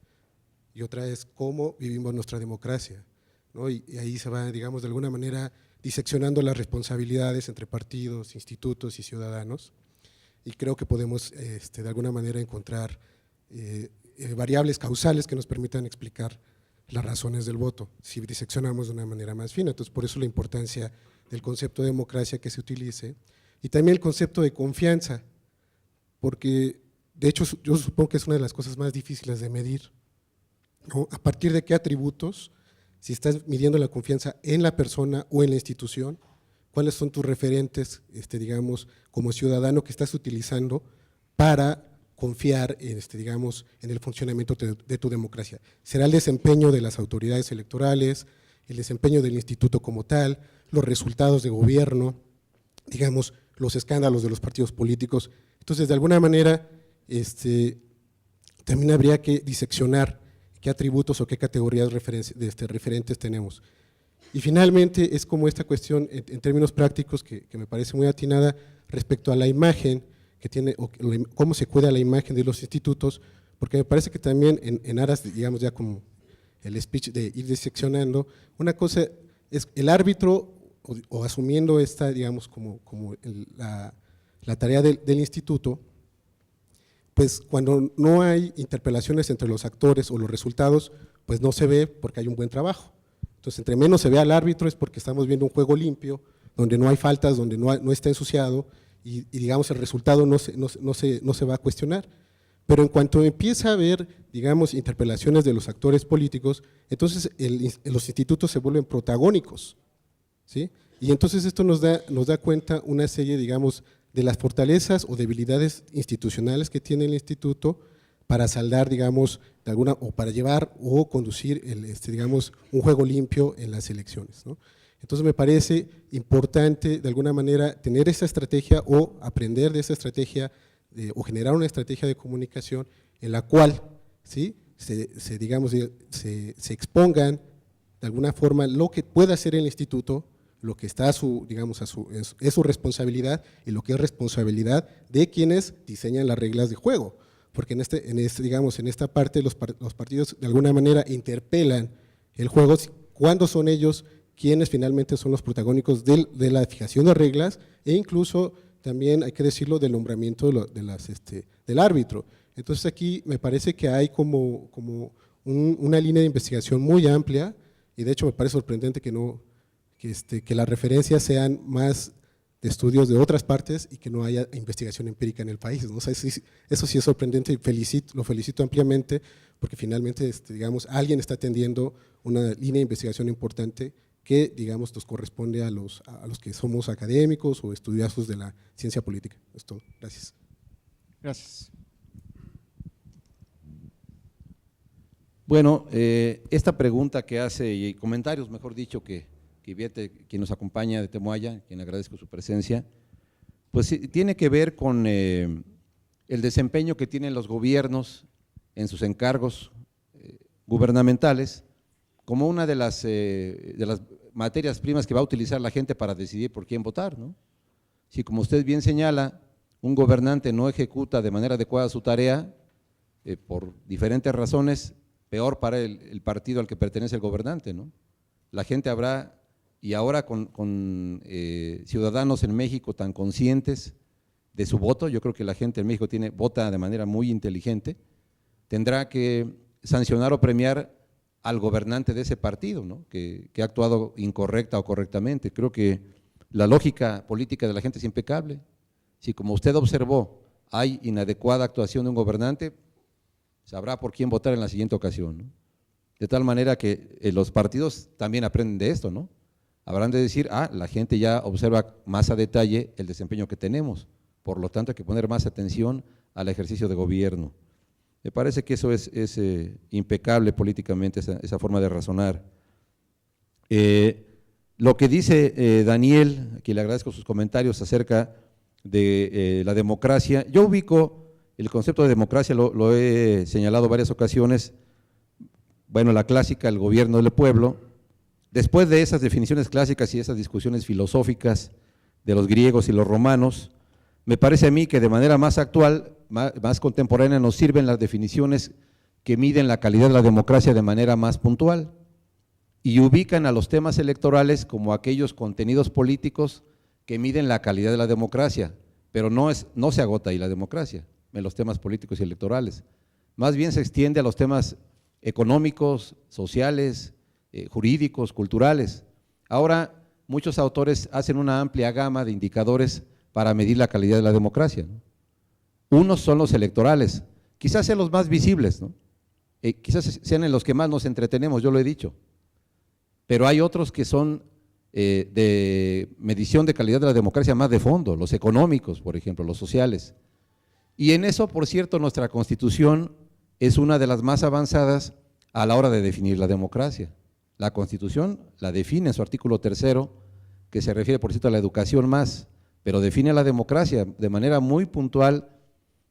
y otra es cómo vivimos nuestra democracia, ¿no? Y ahí se va, digamos, de alguna manera diseccionando las responsabilidades entre partidos, institutos y ciudadanos, y creo que podemos de alguna manera encontrar variables causales que nos permitan explicar las razones del voto, si diseccionamos de una manera más fina. Entonces, por eso la importancia del concepto de democracia que se utilice, y también el concepto de confianza, porque de hecho yo supongo que es una de las cosas más difíciles de medir, ¿no? A partir de qué atributos, si estás midiendo la confianza en la persona o en la institución, cuáles son tus referentes, digamos, como ciudadano que estás utilizando para confiar, digamos, en el funcionamiento de tu democracia. Será el desempeño de las autoridades electorales, el desempeño del instituto como tal, los resultados de gobierno, digamos, los escándalos de los partidos políticos. Entonces, de alguna manera, también habría que diseccionar qué atributos o qué categorías referentes tenemos. Y finalmente, es como esta cuestión en términos prácticos que me parece muy atinada respecto a la imagen que tiene, o cómo se cuida la imagen de los institutos, porque me parece que también en aras, digamos, ya como el speech de ir diseccionando, una cosa es el árbitro o asumiendo esta, digamos, como la tarea del instituto, pues cuando no hay interpelaciones entre los actores o los resultados, pues no se ve porque hay un buen trabajo. Entonces, entre menos se ve al árbitro es porque estamos viendo un juego limpio, donde no hay faltas, donde no está ensuciado, y digamos el resultado no se va a cuestionar. Pero en cuanto empieza a haber, digamos, interpelaciones de los actores políticos, entonces los institutos se vuelven protagónicos, ¿sí? Y entonces esto nos da cuenta una serie, digamos, de las fortalezas o debilidades institucionales que tiene el instituto, para saldar, digamos, de alguna, o para llevar o conducir, digamos, un juego limpio en las elecciones, ¿no? Entonces me parece importante de alguna manera tener esa estrategia o aprender de esa estrategia o generar una estrategia de comunicación en la cual, ¿sí?, digamos, se expongan de alguna forma lo que pueda hacer el instituto, lo que está digamos, es su responsabilidad y lo que es responsabilidad de quienes diseñan las reglas de juego, porque digamos, en esta parte los partidos de alguna manera interpelan el juego cuando son ellos quienes finalmente son los protagónicos de la fijación de reglas e incluso también hay que decirlo del nombramiento del árbitro. Entonces aquí me parece que hay como una línea de investigación muy amplia y de hecho me parece sorprendente que las referencias sean más de estudios de otras partes y que no haya investigación empírica en el país, ¿no? O sea, eso sí es sorprendente y lo felicito ampliamente porque finalmente, digamos, alguien está atendiendo una línea de investigación importante que, digamos, nos corresponde a los que somos académicos o estudiosos de la ciencia política. Es todo. Gracias. Gracias. Bueno, esta pregunta que hace, y comentarios, mejor dicho, que vierte quien nos acompaña de Temoaya, quien agradezco su presencia, pues tiene que ver con el desempeño que tienen los gobiernos en sus encargos gubernamentales, como una de las materias primas que va a utilizar la gente para decidir por quién votar, ¿no? Si, como usted bien señala, un gobernante no ejecuta de manera adecuada su tarea, por diferentes razones, peor para el partido al que pertenece el gobernante, ¿no? La gente habrá, y ahora con ciudadanos en México tan conscientes de su voto, yo creo que la gente en México vota de manera muy inteligente, tendrá que sancionar o premiar al gobernante de ese partido, ¿no?, que ha actuado incorrecta o correctamente. Creo que la lógica política de la gente es impecable. Si, como usted observó, hay inadecuada actuación de un gobernante, sabrá por quién votar en la siguiente ocasión, ¿no? De tal manera que los partidos también aprenden de esto, ¿no? Habrán de decir, la gente ya observa más a detalle el desempeño que tenemos, por lo tanto hay que poner más atención al ejercicio de gobierno. Me parece que eso es impecable políticamente, esa forma de razonar. Lo que dice Daniel, a quien le agradezco sus comentarios acerca de la democracia, yo ubico el concepto de democracia, lo he señalado varias ocasiones, bueno, la clásica, el gobierno del pueblo. Después de esas definiciones clásicas y esas discusiones filosóficas de los griegos y los romanos, me parece a mí que de manera más actual, más contemporánea, nos sirven las definiciones que miden la calidad de la democracia de manera más puntual y ubican a los temas electorales como aquellos contenidos políticos que miden la calidad de la democracia, pero no se agota ahí la democracia en los temas políticos y electorales, más bien se extiende a los temas económicos, sociales, jurídicos, culturales. Ahora muchos autores hacen una amplia gama de indicadores para medir la calidad de la democracia, ¿no? Unos son los electorales, quizás sean los más visibles, ¿no? Quizás sean en los que más nos entretenemos, yo lo he dicho, pero hay otros que son de medición de calidad de la democracia más de fondo, los económicos, por ejemplo, los sociales. Y en eso, por cierto, nuestra Constitución es una de las más avanzadas a la hora de definir la democracia. La Constitución la define en su artículo 3º, que se refiere, por cierto, a la educación más, pero define la democracia de manera muy puntual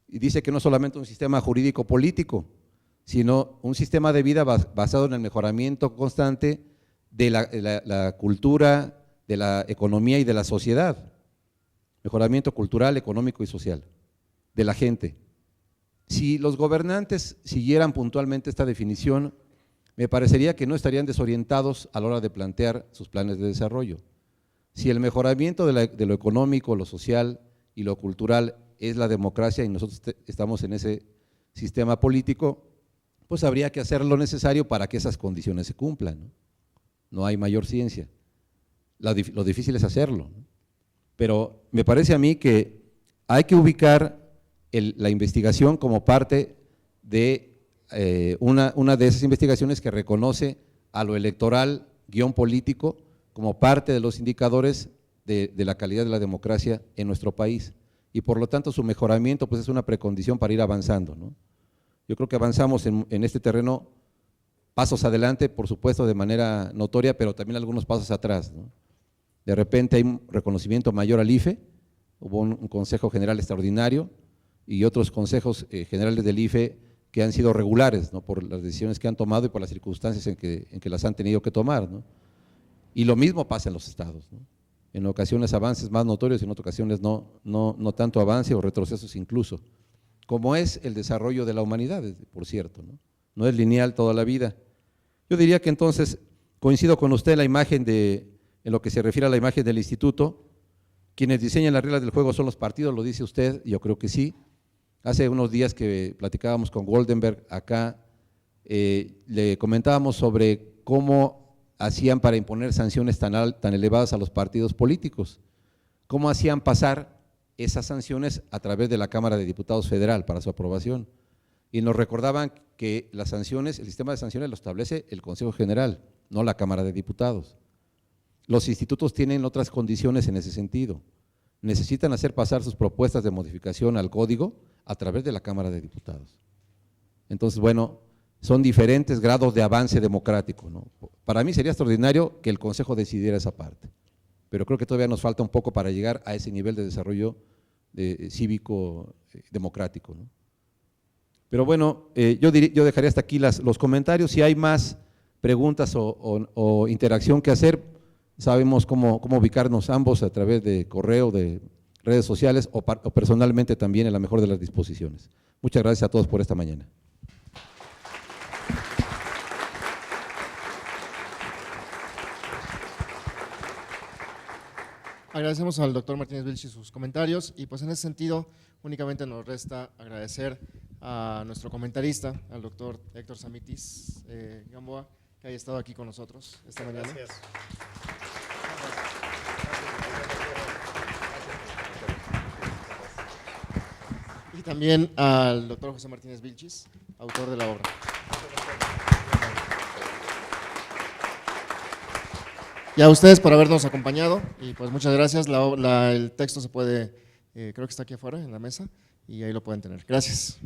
y dice que no solamente un sistema jurídico político, sino un sistema de vida basado en el mejoramiento constante de la cultura, de la economía y de la sociedad. Mejoramiento cultural, económico y social de la gente. Si los gobernantes siguieran puntualmente esta definición, me parecería que no estarían desorientados a la hora de plantear sus planes de desarrollo. Si el mejoramiento de lo económico, lo social y lo cultural es la democracia y nosotros estamos en ese sistema político, pues habría que hacer lo necesario para que esas condiciones se cumplan, ¿no? No hay mayor ciencia. Lo difícil es hacerlo, ¿no? Pero me parece a mí que hay que ubicar la investigación como parte de una de esas investigaciones que reconoce a lo electoral político como parte de los indicadores de la calidad de la democracia en nuestro país y por lo tanto su mejoramiento pues es una precondición para ir avanzando, ¿no? Yo creo que avanzamos en este terreno pasos adelante, por supuesto, de manera notoria, pero también algunos pasos atrás, ¿no? De repente hay un reconocimiento mayor al IFE, hubo un Consejo General Extraordinario y otros consejos generales del IFE que han sido regulares, ¿no? Por las decisiones que han tomado y por las circunstancias en que las han tenido que tomar, ¿no? Y lo mismo pasa en los estados, ¿no? En ocasiones avances más notorios, en otras ocasiones no tanto avance o retrocesos incluso, como es el desarrollo de la humanidad, por cierto, ¿no? No es lineal toda la vida. Yo diría que entonces coincido con usted en la imagen en lo que se refiere a la imagen del instituto. Quienes diseñan las reglas del juego son los partidos, lo dice usted, yo creo que sí. Hace unos días que platicábamos con Goldenberg acá, le comentábamos sobre cómo hacían para imponer sanciones tan elevadas a los partidos políticos, cómo hacían pasar esas sanciones a través de la Cámara de Diputados Federal para su aprobación. Y nos recordaban que las sanciones, el sistema de sanciones lo establece el Consejo General, no la Cámara de Diputados. Los institutos tienen otras condiciones en ese sentido. Necesitan hacer pasar sus propuestas de modificación al código a través de la Cámara de Diputados. Entonces, bueno, son diferentes grados de avance democrático, ¿no? Para mí sería extraordinario que el Consejo decidiera esa parte, pero creo que todavía nos falta un poco para llegar a ese nivel de desarrollo cívico democrático, ¿no? Pero bueno, yo dejaría hasta aquí los comentarios. Si hay más preguntas o interacción que hacer, sabemos cómo ubicarnos ambos a través de correo, de redes sociales o personalmente también en la mejor de las disposiciones. Muchas gracias a todos por esta mañana. Agradecemos al doctor Martínez Vilchis sus comentarios y pues en ese sentido únicamente nos resta agradecer a nuestro comentarista, al doctor Héctor Samitis Gamboa, que haya estado aquí con nosotros esta mañana. Gracias. Y también al doctor José Martínez Vilchis, autor de la obra. Y a ustedes por habernos acompañado y pues muchas gracias. El texto se puede, creo que está aquí afuera en la mesa y ahí lo pueden tener. Gracias.